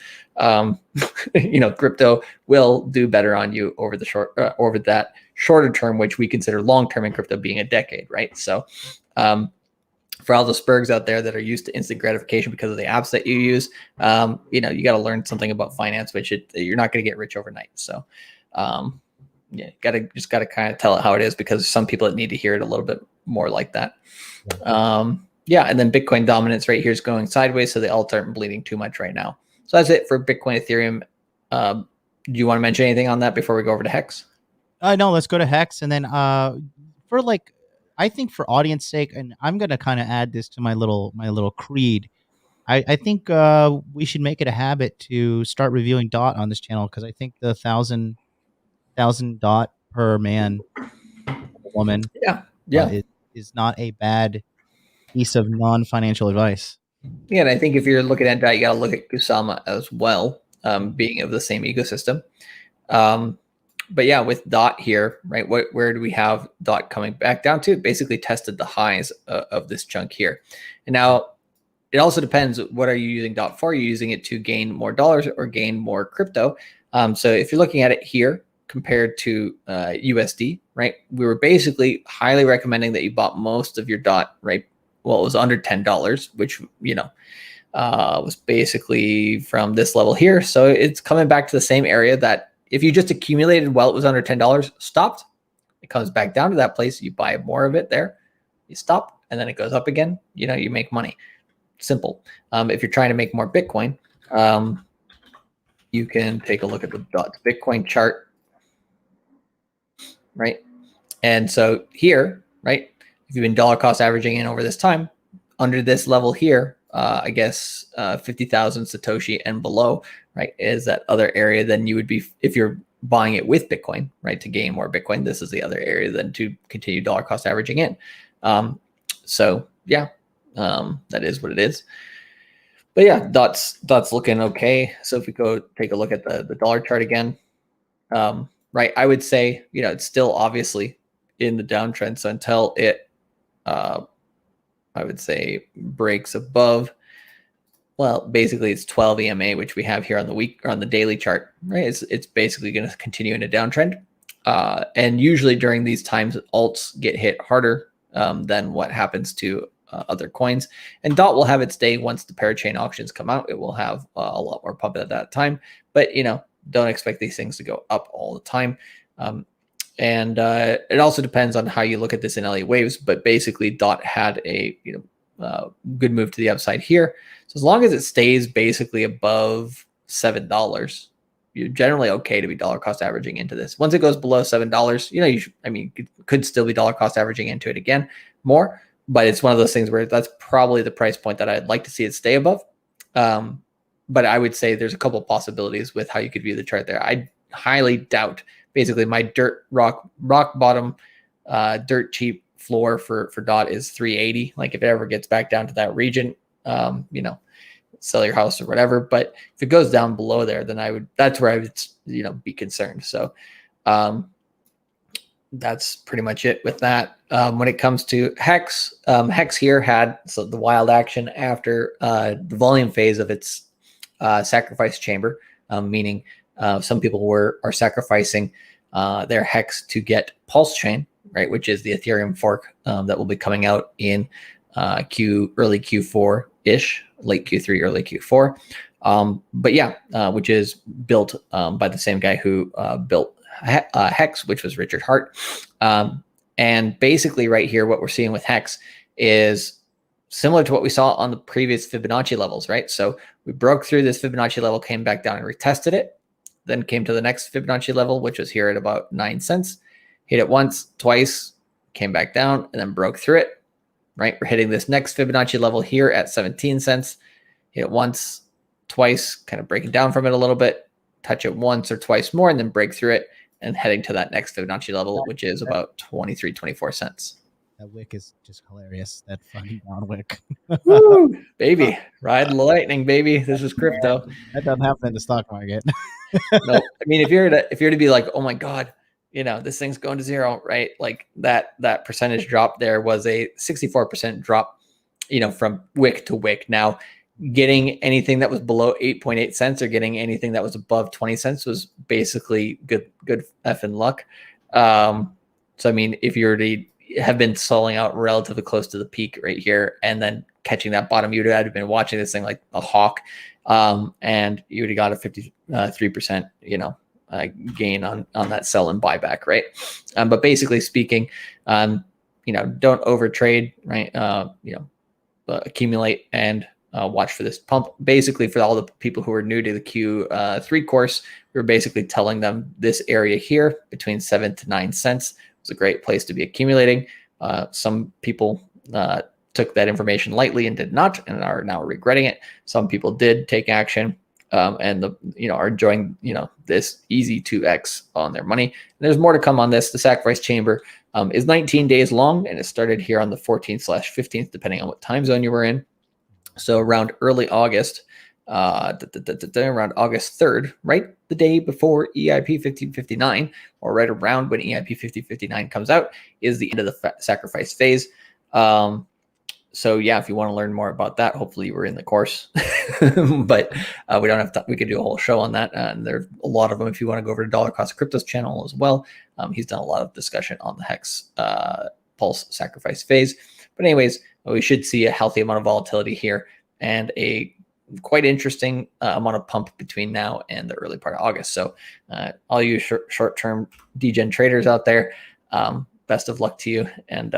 crypto will do better on you over the over that shorter term, which we consider long-term in crypto being a decade, right? So for all the spurgs out there that are used to instant gratification because of the apps that you use, you got to learn something about finance, which you're not going to get rich overnight. So just got to kind of tell it how it is, because some people that need to hear it a little bit more like that. And then Bitcoin dominance right here is going sideways, so the alts aren't bleeding too much right now. So that's it for Bitcoin, Ethereum. Do you want to mention anything on that before we go over to Hex? No, let's go to Hex, and then I think for audience sake, and I'm gonna kind of add this to my little creed. I think we should make it a habit to start reviewing DOT on this channel, because I think the 1,000 DOT per man, woman, is not a bad piece of non-financial advice. Yeah, and I think if you're looking at that, you got to look at Kusama as well, being of the same ecosystem. But yeah, with DOT here, right, where do we have DOT coming back down to? It basically tested the highs of this chunk here. And now it also depends, what are you using DOT for? Are you using it to gain more dollars or gain more crypto? So if you're looking at it here compared to USD, right, we were basically highly recommending that you bought most of your DOT, right? Well, it was under $10, which, was basically from this level here. So it's coming back to the same area that if you just accumulated while it was under $10, stopped, it comes back down to that place. You buy more of it there, you stop, and then it goes up again. You make money. Simple. If you're trying to make more Bitcoin, you can take a look at the DOT Bitcoin chart, right? And so here, right, if you've been dollar cost averaging in over this time, under this level here, I guess 50,000 Satoshi and below, right, is that other area. Then you would be, if you're buying it with Bitcoin, right, to gain more Bitcoin, this is the other area then to continue dollar cost averaging in. So yeah, that is what it is. But yeah, DOT's looking okay. So if we go take a look at the dollar chart again, right, I would say, it's still obviously in the downtrend. So until it, I would say, breaks above, well, basically it's 12 EMA, which we have here on the week or on the daily chart, right? It's basically going to continue in a downtrend. And usually during these times, alts get hit harder than what happens to other coins. And DOT will have its day once the parachain auctions come out. It will have a lot more pump at that time. But, don't expect these things to go up all the time. And it also depends on how you look at this in LA waves. But basically, DOT had a good move to the upside here. So as long as it stays basically above $7, you're generally okay to be dollar cost averaging into this. Once it goes below $7, you could still be dollar cost averaging into it again more. But it's one of those things where that's probably the price point that I'd like to see it stay above. But I would say there's a couple of possibilities with how you could view the chart there. I highly doubt. Basically, my rock bottom, dirt cheap floor for DOT is 380. Like if it ever gets back down to that region, sell your house or whatever. But if it goes down below there, then that's where I would, be concerned. So, that's pretty much it with that. When it comes to Hex, Hex here had the wild action after the volume phase of its sacrifice chamber, meaning some people are sacrificing their Hex to get Pulse Chain, right, which is the Ethereum fork that will be coming out in early Q4 ish, late Q3, early Q4. But yeah, which is built by the same guy who built Hex, which was Richard Hart. And basically right here, what we're seeing with Hex is similar to what we saw on the previous Fibonacci levels, right? So we broke through this Fibonacci level, came back down and retested it, then came to the next Fibonacci level, which was here at about 9 cents, hit it once, twice, came back down, and then broke through it, right? We're hitting this next Fibonacci level here at 17 cents, hit it once, twice, kind of breaking down from it a little bit, touch it once or twice more, and then break through it, and heading to that next Fibonacci level, which is about 23, 24 cents. That wick is just hilarious. That fucking down wick. Woo, baby, riding the lightning, baby. This is crypto. That doesn't happen in the stock market. Nope. I mean, if you're to be like, oh my god, this thing's going to zero, right? Like that percentage drop there was a 64% drop, from wick to wick. Now, getting anything that was below 8.8 cents or getting anything that was above 20 cents was basically good effing luck. So I mean, if you already have been selling out relatively close to the peak right here and then catching that bottom, you would have been watching this thing like a hawk, and you would have got a 53%, gain on that sell and buyback, right? But basically speaking, don't overtrade, right? Accumulate and watch for this pump. Basically, for all the people who are new to the Q3 course, we're basically telling them this area here between 7 to 9 cents was a great place to be accumulating. Some people took that information lightly and did not, and are now regretting it. Some people did take action, and are enjoying this easy 2x on their money. And there's more to come on this. The sacrifice chamber is 19 days long, and it started here on the 14th/15th, depending on what time zone you were in. So around early August, around August 3rd, right the day before EIP 1559, or right around when EIP 1559 comes out, is the end of the sacrifice phase. So yeah, if you want to learn more about that, hopefully you were in the course, but we don't have time. We could do a whole show on that. And there's a lot of them. If you want to go over to Dollar Cost of Crypto's channel as well, he's done a lot of discussion on the Hex Pulse sacrifice phase. But anyways, we should see a healthy amount of volatility here and a quite interesting amount of pump between now and the early part of August. So all you short-term degen traders out there, best of luck to you, and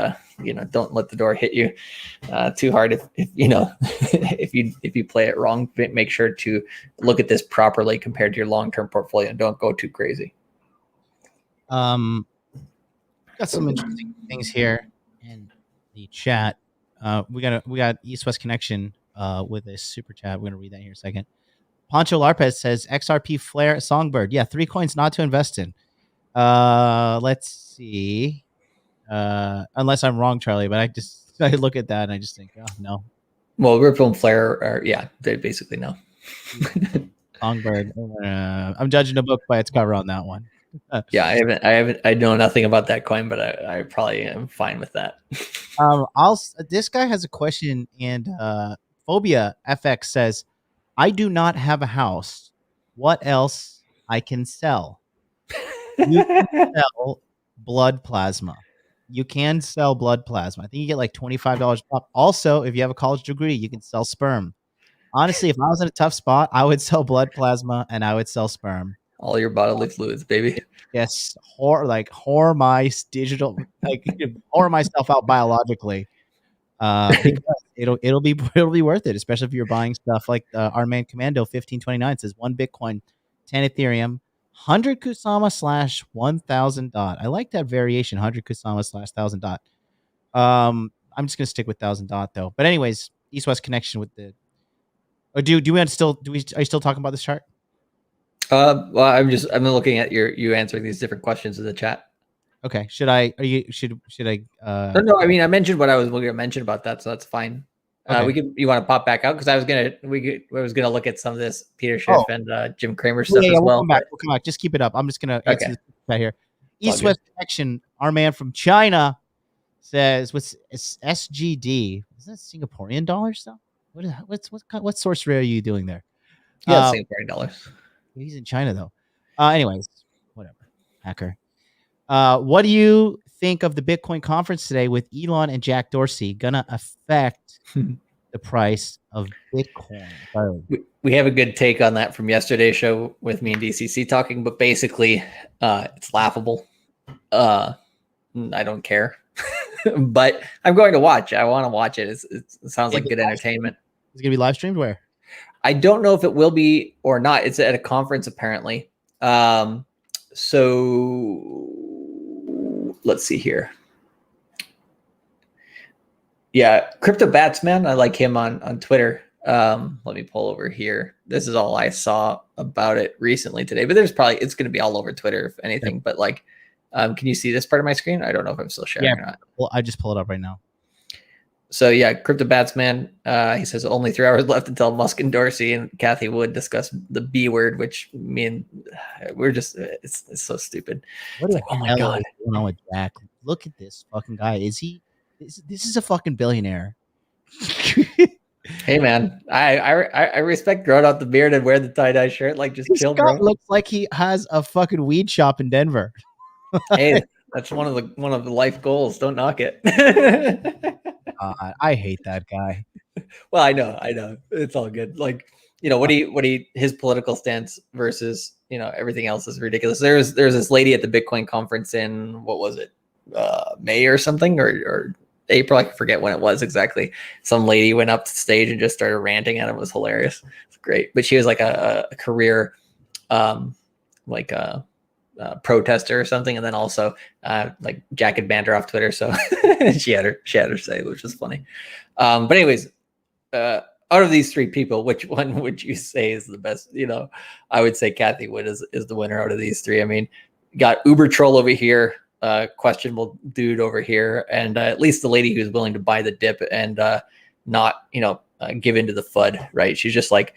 don't let the door hit you too hard. If if you play it wrong, make sure to look at this properly compared to your long-term portfolio, and don't go too crazy. Got some interesting things here in the chat. We got East-West Connection with a super chat. We're gonna read that here in a second. Pancho Larpez says XRP Flare Songbird. Yeah, 3 coins not to invest in. Let's see. Unless I'm wrong, Charlie, but I look at that and I just think, oh no. Well, Ripple and Flare they basically know. Songbird. I'm judging the book by its cover on that one. Yeah, I know nothing about that coin, but I probably am fine with that. This guy has a question, and Phobia FX says, I do not have a house. What else I can sell? You can sell blood plasma. You can sell blood plasma. I think you get like $25 off. Also, if you have a college degree, you can sell sperm. Honestly, if I was in a tough spot, I would sell blood plasma and I would sell sperm. All your bodily fluids, baby. Yes, whore my digital, whore myself out biologically. Because it'll be worth it, especially if you're buying stuff like our man Commando 1529 says 1 Bitcoin, 10 Ethereum, 100 Kusama / 1000 dot. I like that variation, 100 Kusama / 1000 dot. I'm just gonna stick with 1000 dot though. But anyways, East-West Connection with the. Are you still talking about this chart? Well, I'm looking at you answering these different questions in the chat. Okay. Should I? No, I mean, I mentioned what I was going to mention about that, so that's fine. Okay. You want to pop back out because I was gonna look at some of this Peter Schiff and Jim Cramer stuff as well. We'll come back. Just keep it up. I'm just gonna answer this right here. East West Connection, our man from China, says, "What's SGD? Is that Singaporean dollars though? What sorcery are you doing there?" Yeah, Singaporean dollars. He's in China though. Anyways, whatever. Hacker. What do you think of the Bitcoin conference today with Elon and Jack Dorsey? Gonna affect the price of Bitcoin? We have a good take on that from yesterday's show with me and DCC talking, but basically, it's laughable. I don't care, but I'm going to watch. I want to watch it. It sounds like good entertainment. It's gonna be live streamed where? I don't know if it will be or not. It's at a conference apparently. So let's see here. Yeah, Crypto Batsman. I like him on Twitter. Let me pull over here. This is all I saw about it recently today, but it's going to be all over Twitter if anything. But like, can you see this part of my screen? I don't know if I'm still sharing or not. Well, I just pull it up right now. So yeah, Crypto Batsman, he says only 3 hours left until Musk and Dorsey and Kathy Wood discuss the B word, which we're just, it's so stupid. What the hell is going on with Jack? Look at this fucking guy. This is a fucking billionaire. Hey man, I respect growing out the beard and wear the tie-dye shirt. Like just chill, bro. Looks like he has a fucking weed shop in Denver. Hey, that's one of the life goals. Don't knock it. I hate that guy. Well, I know. It's all good. Like, his political stance versus, everything else is ridiculous. There's this lady at the Bitcoin conference in, what was it? May or something, or April. I forget when it was exactly. Some lady went up to the stage and just started ranting at him. It was hilarious. It's great. But she was like a career, protester or something, and then also like Jack had banned her off Twitter, so she had her say, which was funny. But anyways, out of these 3 people, which one would you say is the best? I would say Kathy Wood is the winner out of these 3. I mean, got Uber troll over here, questionable dude over here, and at least the lady who's willing to buy the dip and not give into the FUD, right? She's just like,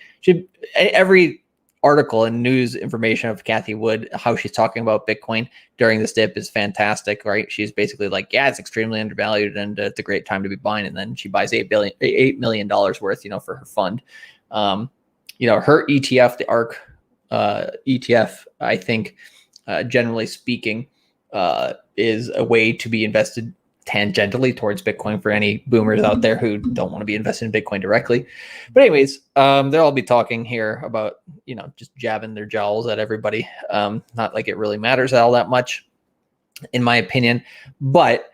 every article and news information of Kathy Wood, how she's talking about Bitcoin during this dip is fantastic, right? She's basically like, yeah, it's extremely undervalued and it's a great time to be buying. And then she buys $8 million worth, for her fund. Her ETF, the ARC ETF, I think, generally speaking, is a way to be invested tangentially towards Bitcoin for any boomers out there who don't want to be invested in Bitcoin directly. But anyways, they'll all be talking here about, just jabbing their jowls at everybody. Not like it really matters all that much, in my opinion. But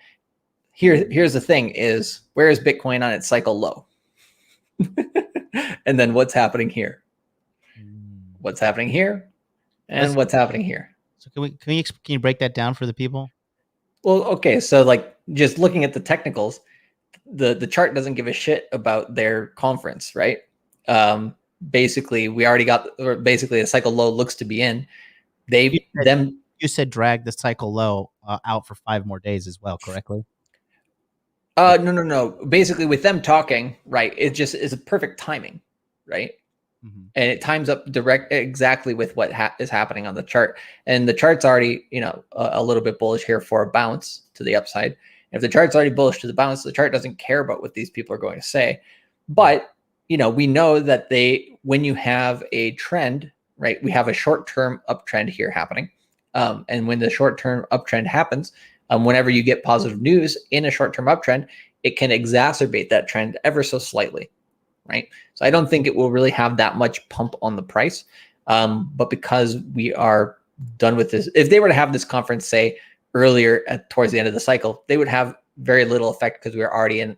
here's the thing is, where is Bitcoin on its cycle low? And then what's happening here? What's happening here? And what's happening here? So can you break that down for the people? Well, okay. So like just looking at the technicals, the chart doesn't give a shit about their conference, right? Basically we already got, or basically a cycle low looks to be in. You said drag the cycle low out for 5 more days as well, correctly? No. Basically with them talking, right, it just is a perfect timing, right? Mm-hmm. And it times up exactly with what is happening on the chart. And the chart's already, a little bit bullish here for a bounce to the upside. If the chart's already bullish to the bounce, the chart doesn't care about what these people are going to say. But, we know that when you have a trend, right, we have a short-term uptrend here happening. And when the short-term uptrend happens, whenever you get positive news in a short-term uptrend, it can exacerbate that trend ever so slightly. Right. So I don't think it will really have that much pump on the price. But because we are done with this, if they were to have this conference, say earlier towards the end of the cycle, they would have very little effect because we're already in,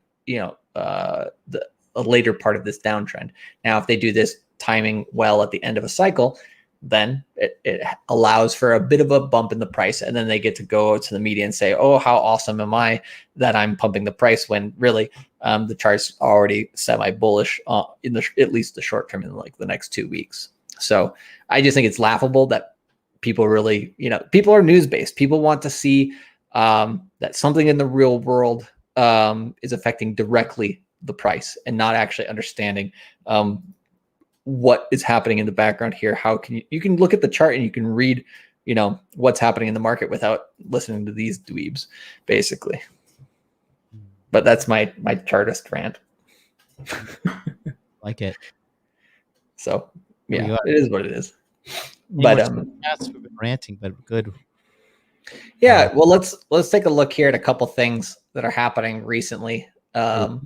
a later part of this downtrend. Now, if they do this timing well at the end of a cycle, then it allows for a bit of a bump in the price. And then they get to go to the media and say, oh, how awesome am I that I'm pumping the price, when really the chart's already semi-bullish in at least the short term, in like the next 2 weeks. So I just think it's laughable that people really, people are news-based. People want to see that something in the real world is affecting directly the price and not actually understanding what is happening in the background here. How can you can look at the chart and you can read what's happening in the market without listening to these dweebs, basically. But that's my chartist rant. Like it. So yeah, it is what it is. But we've been ranting, but good. Yeah, well, let's take a look here at a couple things that are happening recently. You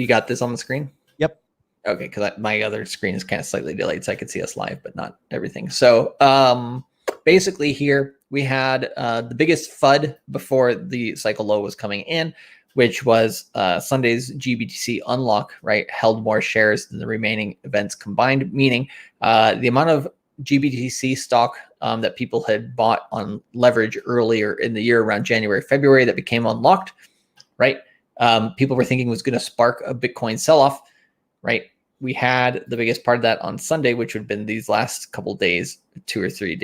got this on the screen? Yep. Okay, because my other screen is kind of slightly delayed, so I could see us live, but not everything. So basically here we had the biggest FUD before the cycle low was coming in, which was Sunday's GBTC unlock, right? Held more shares than the remaining events combined, meaning the amount of GBTC stock that people had bought on leverage earlier in the year around January, February that became unlocked, right? People were thinking was going to spark a Bitcoin sell-off, right? We had the biggest part of that on Sunday, which would have been these last couple days, 2 or 3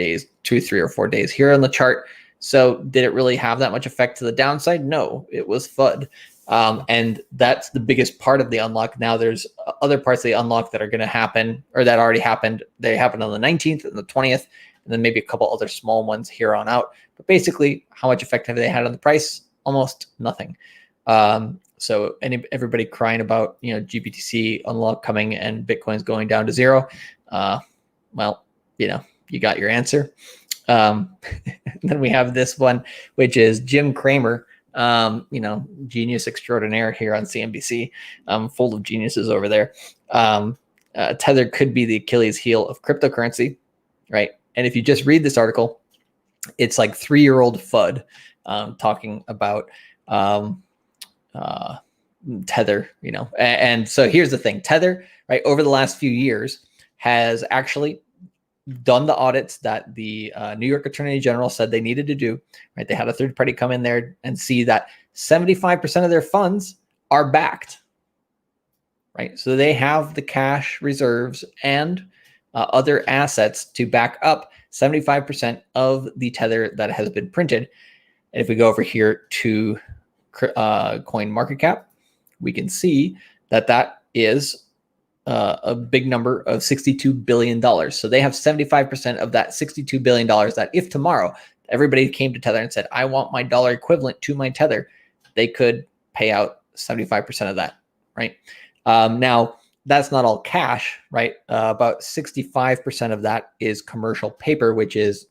or 4 days here on the chart. So did it really have that much effect to the downside? No, it was FUD. And that's the biggest part of the unlock. Now there's other parts of the unlock that are going to happen, or that already happened. They happened on the 19th and the 20th, and then maybe a couple other small ones here on out. But basically, how much effect have they had on the price? Almost nothing. So everybody crying about, GBTC unlock coming and Bitcoin's going down to zero. Well, you got your answer. Then we have this one, which is Jim Cramer, genius extraordinaire here on CNBC, full of geniuses over there. Tether could be the Achilles heel of cryptocurrency, right? And if you just read this article, it's like 3-year-old FUD talking about Tether, and so here's the thing. Tether, right, over the last few years has actually done the audits that the New York Attorney General said they needed to do, right? They had a third party come in there and see that 75% of their funds are backed, right? So they have the cash reserves and other assets to back up 75% of the Tether that has been printed. And if we go over here to coin market cap, we can see that is a big number of $62 billion. So they have 75% of that $62 billion that if tomorrow everybody came to Tether and said, I want my dollar equivalent to my Tether, they could pay out 75% of that, right? Now, that's not all cash, right? About 65% of that is commercial paper, which is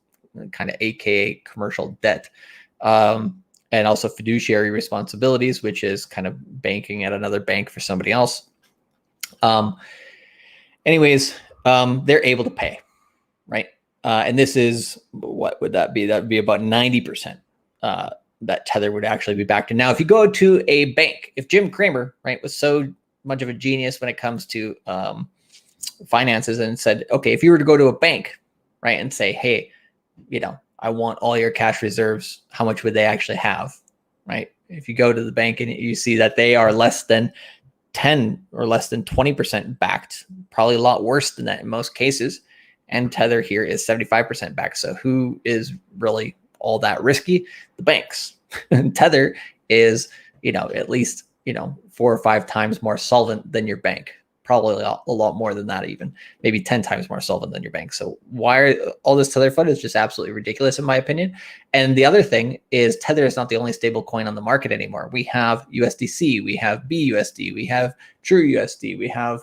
kind of AKA commercial debt. And also fiduciary responsibilities, which is kind of banking at another bank for somebody else. Anyways, they're able to pay, right? And this is, what would that be? That would be about 90% that Tether would actually be backed. And now if you go to a bank, if Jim Cramer, right, was so much of a genius when it comes to finances and said, okay, if you were to go to a bank, right, and say, hey, I want all your cash reserves, how much would they actually have, right? If you go to the bank and you see that they are less than 10 or less than 20% backed, probably a lot worse than that in most cases. And Tether here is 75% backed. So who is really all that risky? The banks. And Tether is, at least, 4 or 5 times more solvent than your bank. Probably a lot more than that, even maybe 10 times more solvent than your bank. So why are all this Tether FUD is just absolutely ridiculous in my opinion. And the other thing is Tether is not the only stable coin on the market anymore. We have USDC, we have BUSD, we have True USD, we have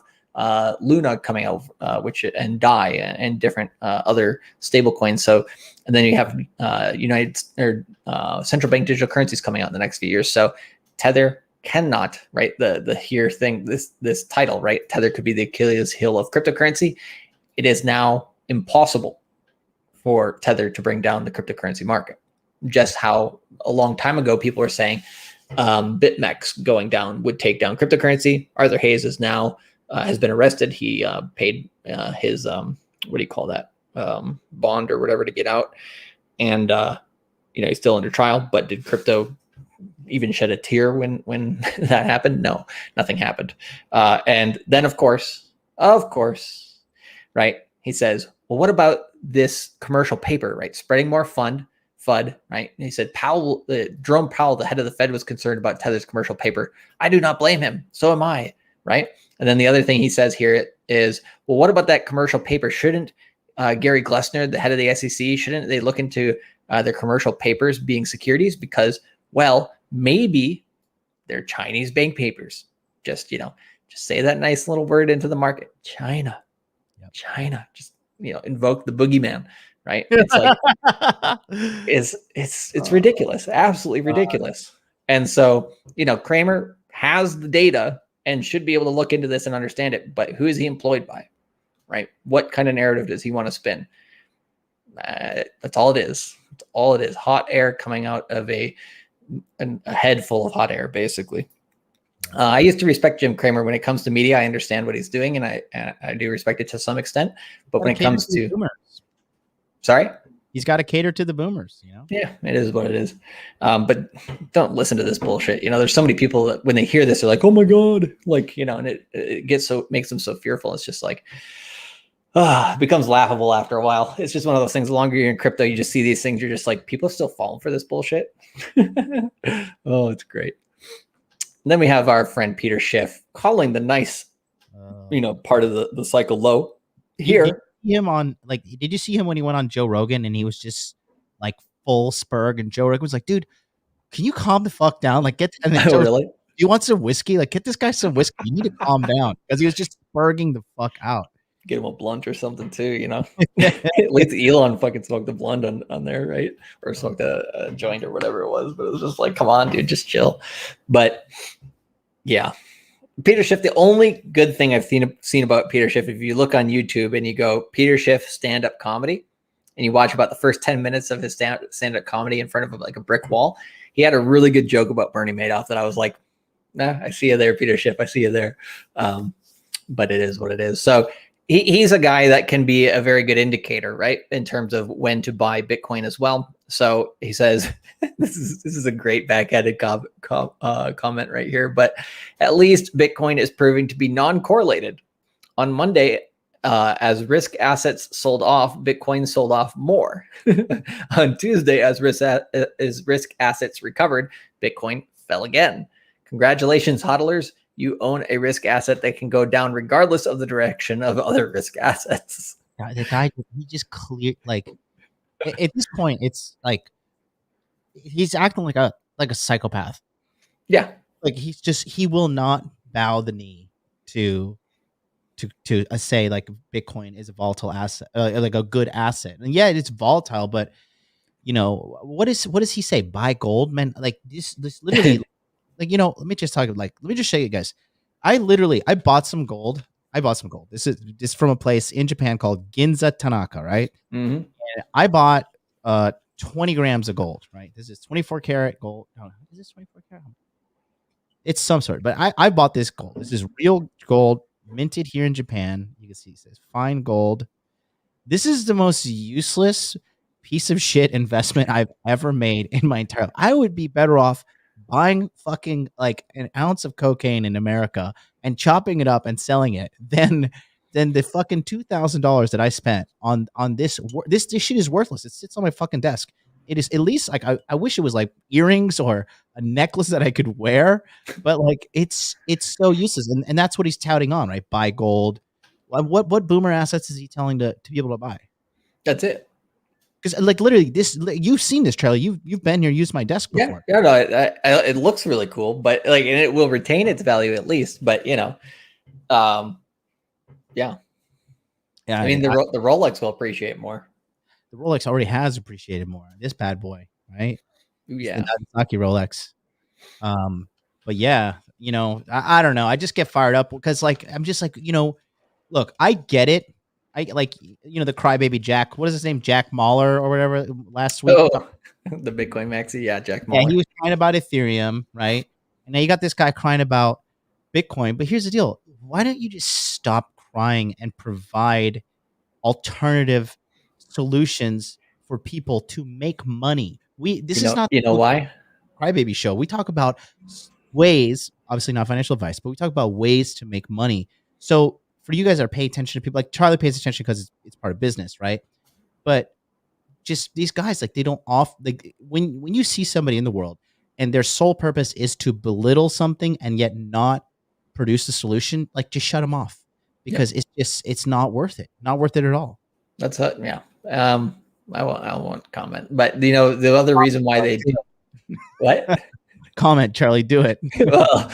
Luna coming out, and DAI and different other stable coins. So, and then you have central bank digital currencies coming out in the next few years. So Tether cannot, right? The here thing, this title, right? Tether could be the Achilles heel of cryptocurrency. It is now impossible for Tether to bring down the cryptocurrency market. Just how a long time ago people were saying BitMEX going down would take down cryptocurrency. Arthur Hayes is now has been arrested. He paid his what do you call that, bond or whatever to get out, and he's still under trial. But did crypto even shed a tear when that happened? No, nothing happened. And then of course, right? He says, well, what about this commercial paper, right? Spreading more FUD, right? And he said, Jerome Powell, the head of the Fed, was concerned about Tether's commercial paper. I do not blame him. So am I, right? And then the other thing he says here is, well, what about that commercial paper? Shouldn't Gary Glessner, the head of the SEC, shouldn't they look into their commercial papers being securities? Because, well, maybe they're Chinese bank papers. Just say that nice little word into the market. China. Yep. China. Just, invoke the boogeyman, right? It's like, it's ridiculous. Absolutely ridiculous. And so, Cramer has the data and should be able to look into this and understand it. But who is he employed by, right? What kind of narrative does he want to spin? That's all it is. That's all it is. Hot air coming out of a head full of hot air, basically. I used to respect Jim Cramer when it comes to media. I understand what he's doing, and I do respect it to some extent. But when it comes to boomers. Sorry? He's got to cater to the boomers, Yeah, it is what it is. But don't listen to this bullshit. There's so many people that when they hear this, they're like, "Oh my god!" Like, and it makes them so fearful. It's just like, it becomes laughable after a while. It's just one of those things. The longer you're in crypto, you just see these things. You're just like, people are still falling for this bullshit. Oh, it's great. And then we have our friend Peter Schiff calling the nice, part of the cycle low here. Him on did you see him when he went on Joe Rogan and he was just like full spurg and Joe Rogan was like, dude, can you calm the fuck down? Like Really? You want some whiskey? Like, get this guy some whiskey. You need to calm down, because he was just spurging the fuck out. Get him a blunt or something too, At least Elon fucking smoked the blunt on there, right? Or smoked a joint or whatever it was. But it was just like, come on, dude, just chill. But yeah. Peter Schiff, the only good thing I've seen about Peter Schiff, if you look on YouTube and you go Peter Schiff stand-up comedy, and you watch about the first 10 minutes of his stand-up comedy in front of like a brick wall, he had a really good joke about Bernie Madoff that I was like, nah, I see you there, Peter Schiff. I see you there. But it is what it is. So he's a guy that can be a very good indicator, right, in terms of when to buy Bitcoin as well. So he says, this is a great backhanded comment right here, but at least Bitcoin is proving to be non-correlated. On Monday, as risk assets sold off, Bitcoin sold off more. On Tuesday, as risk assets recovered, Bitcoin fell again. Congratulations, hodlers. You own a risk asset that can go down regardless of the direction of other risk assets. The guy, he just cleared, like, at this point, it's like he's acting like a psychopath. Yeah. Like, he will not bow the knee to say like Bitcoin is a volatile asset, like a good asset. And yeah, it's volatile, but what does he say? Buy gold, man. Like this literally like, let me just show you guys. I bought some gold. This is from a place in Japan called Ginza Tanaka, right? Mm-hmm. And I bought 20 grams of gold, right? This is 24 karat gold. No, is this 24 karat? It's some sort, but I bought this gold. This is real gold, minted here in Japan. You can see it says fine gold. This is the most useless piece of shit investment I've ever made in my entire life. I would be better off buying fucking like an ounce of cocaine in America and chopping it up and selling it than the fucking $2,000 that I spent on this. This shit is worthless. It sits on my fucking desk. It is at least like I wish it was like earrings or a necklace that I could wear, but like it's so useless. And that's what he's touting on, right? Buy gold. What boomer assets is he telling to be able to buy? That's it. Because like literally you've seen this, Charlie. You've been here, used my desk before. Yeah, no, it looks really cool, but like, and it will retain its value at least. But yeah. I mean, the Rolex will appreciate more. The Rolex already has appreciated more. This bad boy, right? Yeah, Nagasaki Rolex. But yeah, I don't know. I just get fired up because like I'm just like look, I get it. I like the crybaby Jack. What is his name? Jack Mahler or whatever. Last week, the Bitcoin maxi. Yeah, Jack Mahler. Yeah, he was crying about Ethereum, right? And now you got this guy crying about Bitcoin. But here's the deal: why don't you just stop crying and provide alternative solutions for people to make money? This is not why crybaby show. We talk about ways, obviously not financial advice, but we talk about ways to make money. So for you guys that are paying attention to people, like Charlie pays attention because it's part of business, right? But just these guys, like they don't when you see somebody in the world and their sole purpose is to belittle something and yet not produce a solution, like just shut them off because it's not worth it. Not worth it at all. That's yeah. I won't comment. But you know, the other reason why they do what? Comment, Charlie, do it. Well,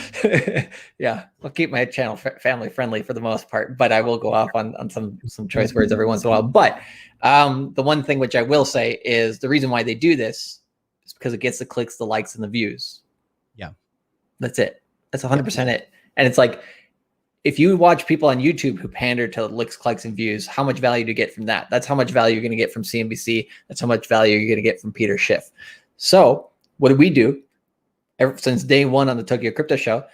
yeah, I'll keep my channel family friendly for the most part, but I will go off on some choice words every once in a while. But the one thing which I will say is the reason why they do this is because it gets the clicks, the likes, and the views. Yeah, that's it. That's 100% it. And it's like, if you watch people on YouTube who pander to licks, clicks, and views, how much value do you get from that? That's how much value you're going to get from CNBC. That's how much value you're going to get from Peter Schiff. So what do we do? Ever since day one on the Tokyo Crypto Show,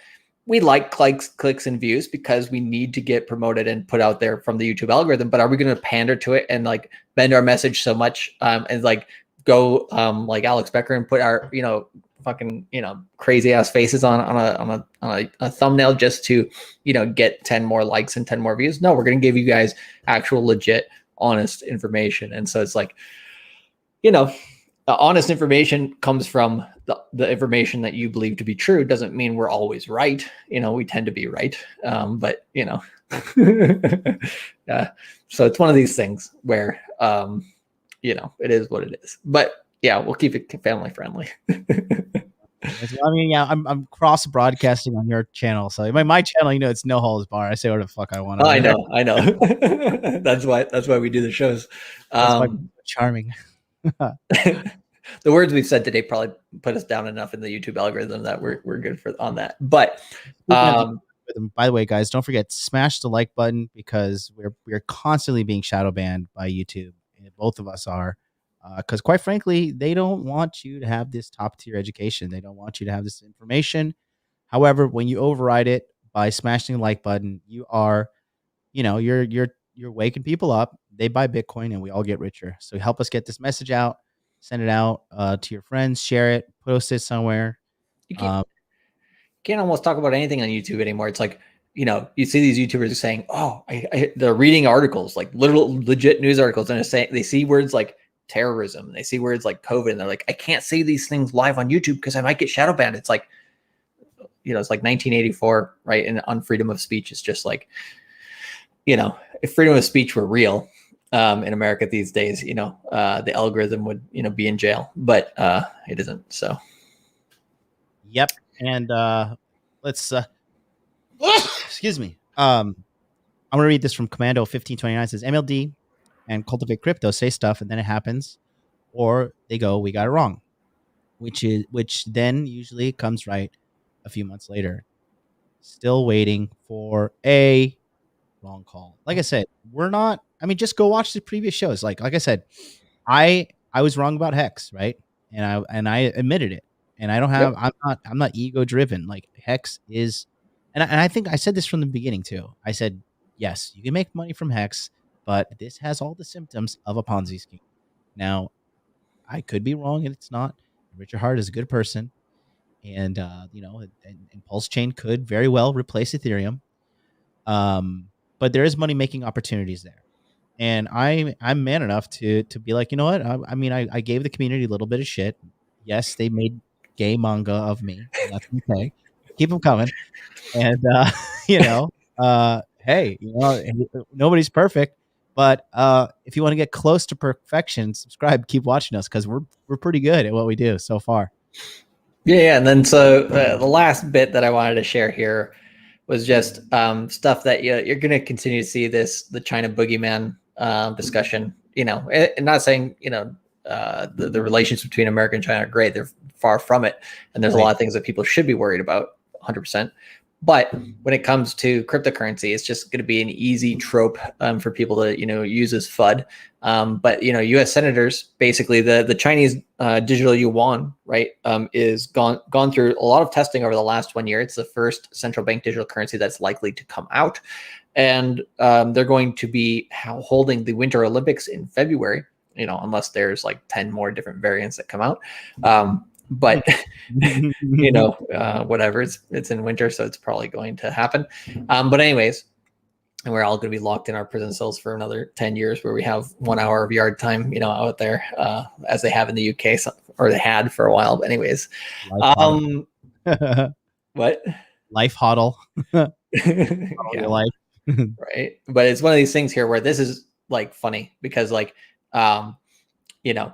we like clicks, and views because we need to get promoted and put out there from the YouTube algorithm. But are we going to pander to it and like bend our message so much and like go like Alex Becker and put our, you know, fucking, you know, crazy ass faces on a thumbnail just to, you know, get 10 more likes and 10 more views? No, we're going to give you guys actual legit honest information. And so it's like, you know, honest information comes from the information that you believe to be true. Doesn't mean we're always right. You know, we tend to be right. But you know, so it's one of these things where, you know, it is what it is, but yeah, we'll keep it family friendly. I mean, yeah, I'm cross broadcasting on your channel, so my channel, you know, it's no holds bar. I say what the fuck I want. Oh, I know. That's why we do the shows. Charming. The words we've said today probably put us down enough in the YouTube algorithm that we're good for on that. But by the way, guys, don't forget, smash the like button because we're constantly being shadow banned by YouTube. Both of us are, because quite frankly, they don't want you to have this top tier education. They don't want you to have this information. However, when you override it by smashing the like button, you are, you know, you're waking people up. They buy Bitcoin and we all get richer. So help us get this message out. Send it out to your friends, share it, post it somewhere. You can't almost talk about anything on YouTube anymore. It's like, you know, you see these YouTubers saying, oh, they're reading articles, like literal legit news articles. And they see words like terrorism. They see words like COVID. And they're like, I can't say these things live on YouTube because I might get shadow banned. It's like, you know, it's like 1984, right? And on freedom of speech, it's just like, you know, if freedom of speech were real, in America these days, you know, the algorithm would, you know, be in jail, but it isn't. So, yep. And let's excuse me. I'm gonna read this from Commando 1529. It says MLD and Cultivate Crypto say stuff and then it happens, or they go, we got it wrong, which then usually comes right a few months later. Still waiting for a wrong call. Like I said, we're not. I mean, just go watch the previous shows. Like I said, I was wrong about Hex, right? And I admitted it. And I don't have. Yep. I'm not ego driven. Like Hex is, and I think I said this from the beginning too. I said, yes, you can make money from Hex, but this has all the symptoms of a Ponzi scheme. Now, I could be wrong, and it's not. Richard Hart is a good person, and you know, and Pulse Chain could very well replace Ethereum. But there is money making opportunities there. And I'm man enough to be like, you know what? I mean, I gave the community a little bit of shit. Yes, they made gay manga of me. That's okay. Keep them coming. And you know, hey, you know, nobody's perfect. But if you want to get close to perfection, subscribe, keep watching us because we're pretty good at what we do so far. Yeah. And then so the last bit that I wanted to share here was just stuff that you're going to continue to see the China boogeyman discussion, you know, and not saying, you know, the relations between America and China are great. They're far from it. And there's a lot of things that people should be worried about 100%. But when it comes to cryptocurrency, it's just going to be an easy trope for people to, you know, use as FUD. But, you know, U.S. senators, basically the Chinese digital yuan, right, is gone through a lot of testing over the last 1 year. It's the first central bank digital currency that's likely to come out. And they're going to be holding the Winter Olympics in February, you know, unless there's like 10 more different variants that come out. But you know, whatever, it's in winter, so it's probably going to happen. But anyways, and we're all going to be locked in our prison cells for another 10 years where we have 1 hour of yard time, you know, out there, as they have in the UK, or they had for a while. But anyways, what? Life hodl. Yeah. Life. Right. But it's one of these things here where this is like funny because like, you know,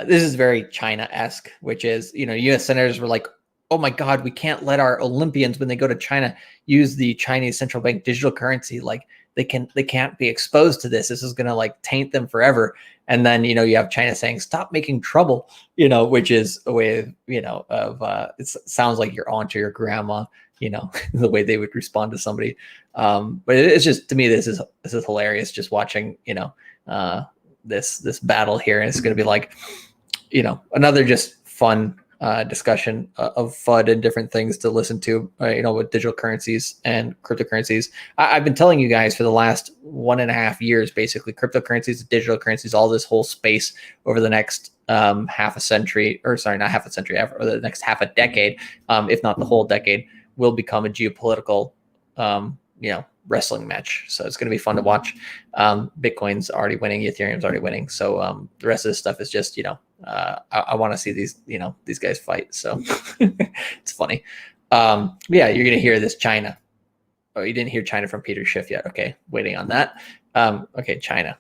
this is very China-esque, which is, you know, U.S. senators were like, oh my God, we can't let our Olympians, when they go to China, use the Chinese central bank digital currency. Like they can't be exposed to this. This is going to like taint them forever. And then, you know, you have China saying, stop making trouble, you know, which is a way of, you know, of, it sounds like your aunt or your grandma, you know, the way they would respond to somebody. But it's just, to me, this is hilarious. Just watching, you know, this battle here. And it's going to be like, you know, another just fun discussion of FUD and different things to listen to, you know, with digital currencies and cryptocurrencies. I've been telling you guys for the last 1.5 years, basically, cryptocurrencies, digital currencies, all this whole space over the next half a century, or sorry, not half a century, or the next half a decade, if not the whole decade, will become a geopolitical, you know, wrestling match. So it's going to be fun to watch. Bitcoin's already winning, Ethereum's already winning. So the rest of this stuff is just, you know, I want to see these, you know, these guys fight. So it's funny. Yeah, you're going to hear this China. Oh, you didn't hear China from Peter Schiff yet. Okay, waiting on that. Okay, China,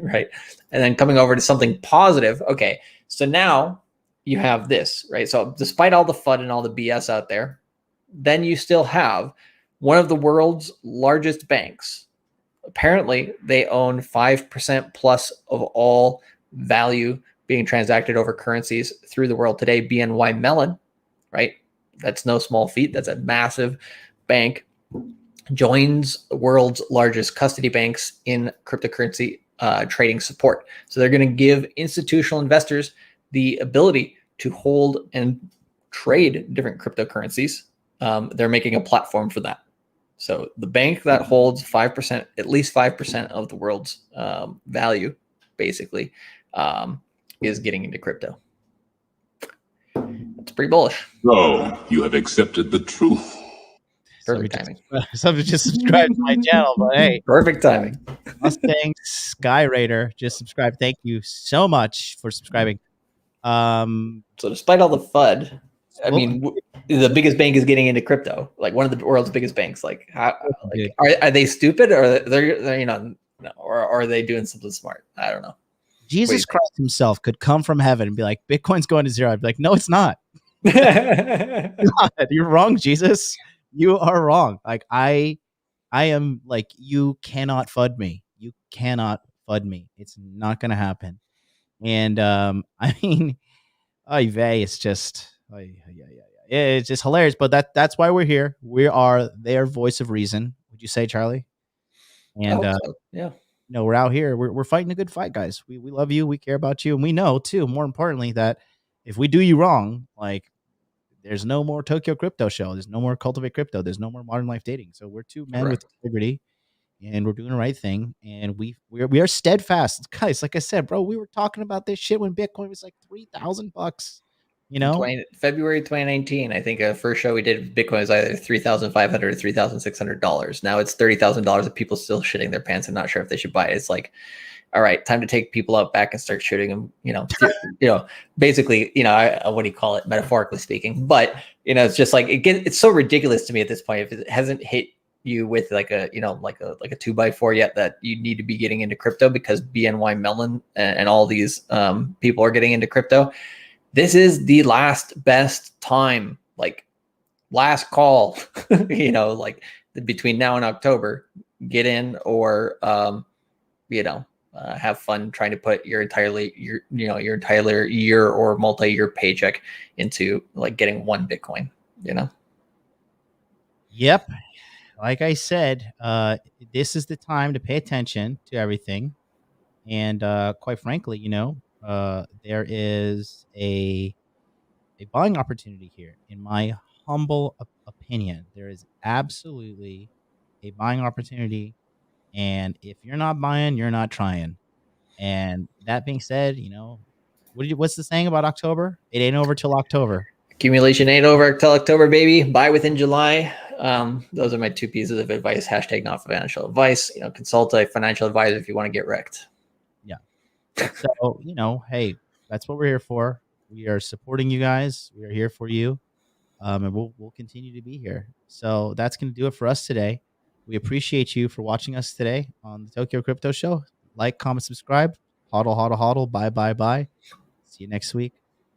right? And then coming over to something positive. Okay, so now you have this, right? So despite all the FUD and all the BS out there, then you still have one of the world's largest banks. Apparently, they own 5% plus of all value being transacted over currencies through the world today. BNY Mellon, right? That's no small feat. That's a massive bank. Joins the world's largest custody banks in cryptocurrency trading support. So they're going to give institutional investors the ability to hold and trade different cryptocurrencies. They're making a platform for that. So the bank that holds 5%, at least 5% of the world's value, basically, is getting into crypto. It's pretty bullish. So you have accepted the truth. Perfect timing. Somebody just subscribed to my channel, but hey, perfect timing. Mustang Sky Raider just subscribed. Thank you so much for subscribing. So despite all the FUD, I mean, the biggest bank is getting into crypto, like one of the world's biggest banks. Like, how, like, are they stupid, or they're you know, no, or are they doing something smart? I don't know. Jesus Christ himself could come from heaven and be like, Bitcoin's going to zero. I'd be like, no, it's not. You're wrong, Jesus. You are wrong. Like I am like, you cannot FUD me. You cannot FUD me. It's not going to happen. And I mean, it's just, it's just hilarious. But that's why we're here. We are their voice of reason. Would you say, Charlie? And so. Yeah. No, we're out here. We're fighting a good fight, guys. We love you. We care about you, and we know too. More importantly, that if we do you wrong, like there's no more Tokyo Crypto Show. There's no more Cultivate Crypto. There's no more Modern Life Dating. So we're two men with integrity, and we're doing the right thing. And we are steadfast, guys. Like I said, bro, we were talking about this shit when Bitcoin was like $3,000. You know, February 2019. I think first show we did Bitcoin was either $3,500 or $3,600. Now it's $30,000, and people still shitting their pants and not sure if they should buy it. It's like, all right, time to take people out back and start shooting them. You know, basically, you know, what do you call it, metaphorically speaking? But you know, it's just like it's so ridiculous to me at this point. If it hasn't hit you with like a, you know, like a 2x4 yet, that you need to be getting into crypto because BNY Mellon and all these people are getting into crypto. This is the last best time, like last call, you know, like between now and October, get in or, you know, have fun trying to put your entire year or multi-year paycheck into like getting one Bitcoin, you know? Yep. Like I said, this is the time to pay attention to everything. And quite frankly, you know, there is a buying opportunity here. In my humble opinion, there is absolutely a buying opportunity. And if you're not buying, you're not trying. And that being said, you know, what's the saying about October? It ain't over till October. Accumulation ain't over till October, baby. Buy within July. Those are my two pieces of advice. # not financial advice. You know, consult a financial advisor if you want to get wrecked. Yeah. So, you know, hey, that's what we're here for. We are supporting you guys. We are here for you. And we'll continue to be here. So that's going to do it for us today. We appreciate you for watching us today on the Tokyo Crypto Show. Like, comment, subscribe. Hodl, hodl, hodl. Bye, bye, bye. See you next week.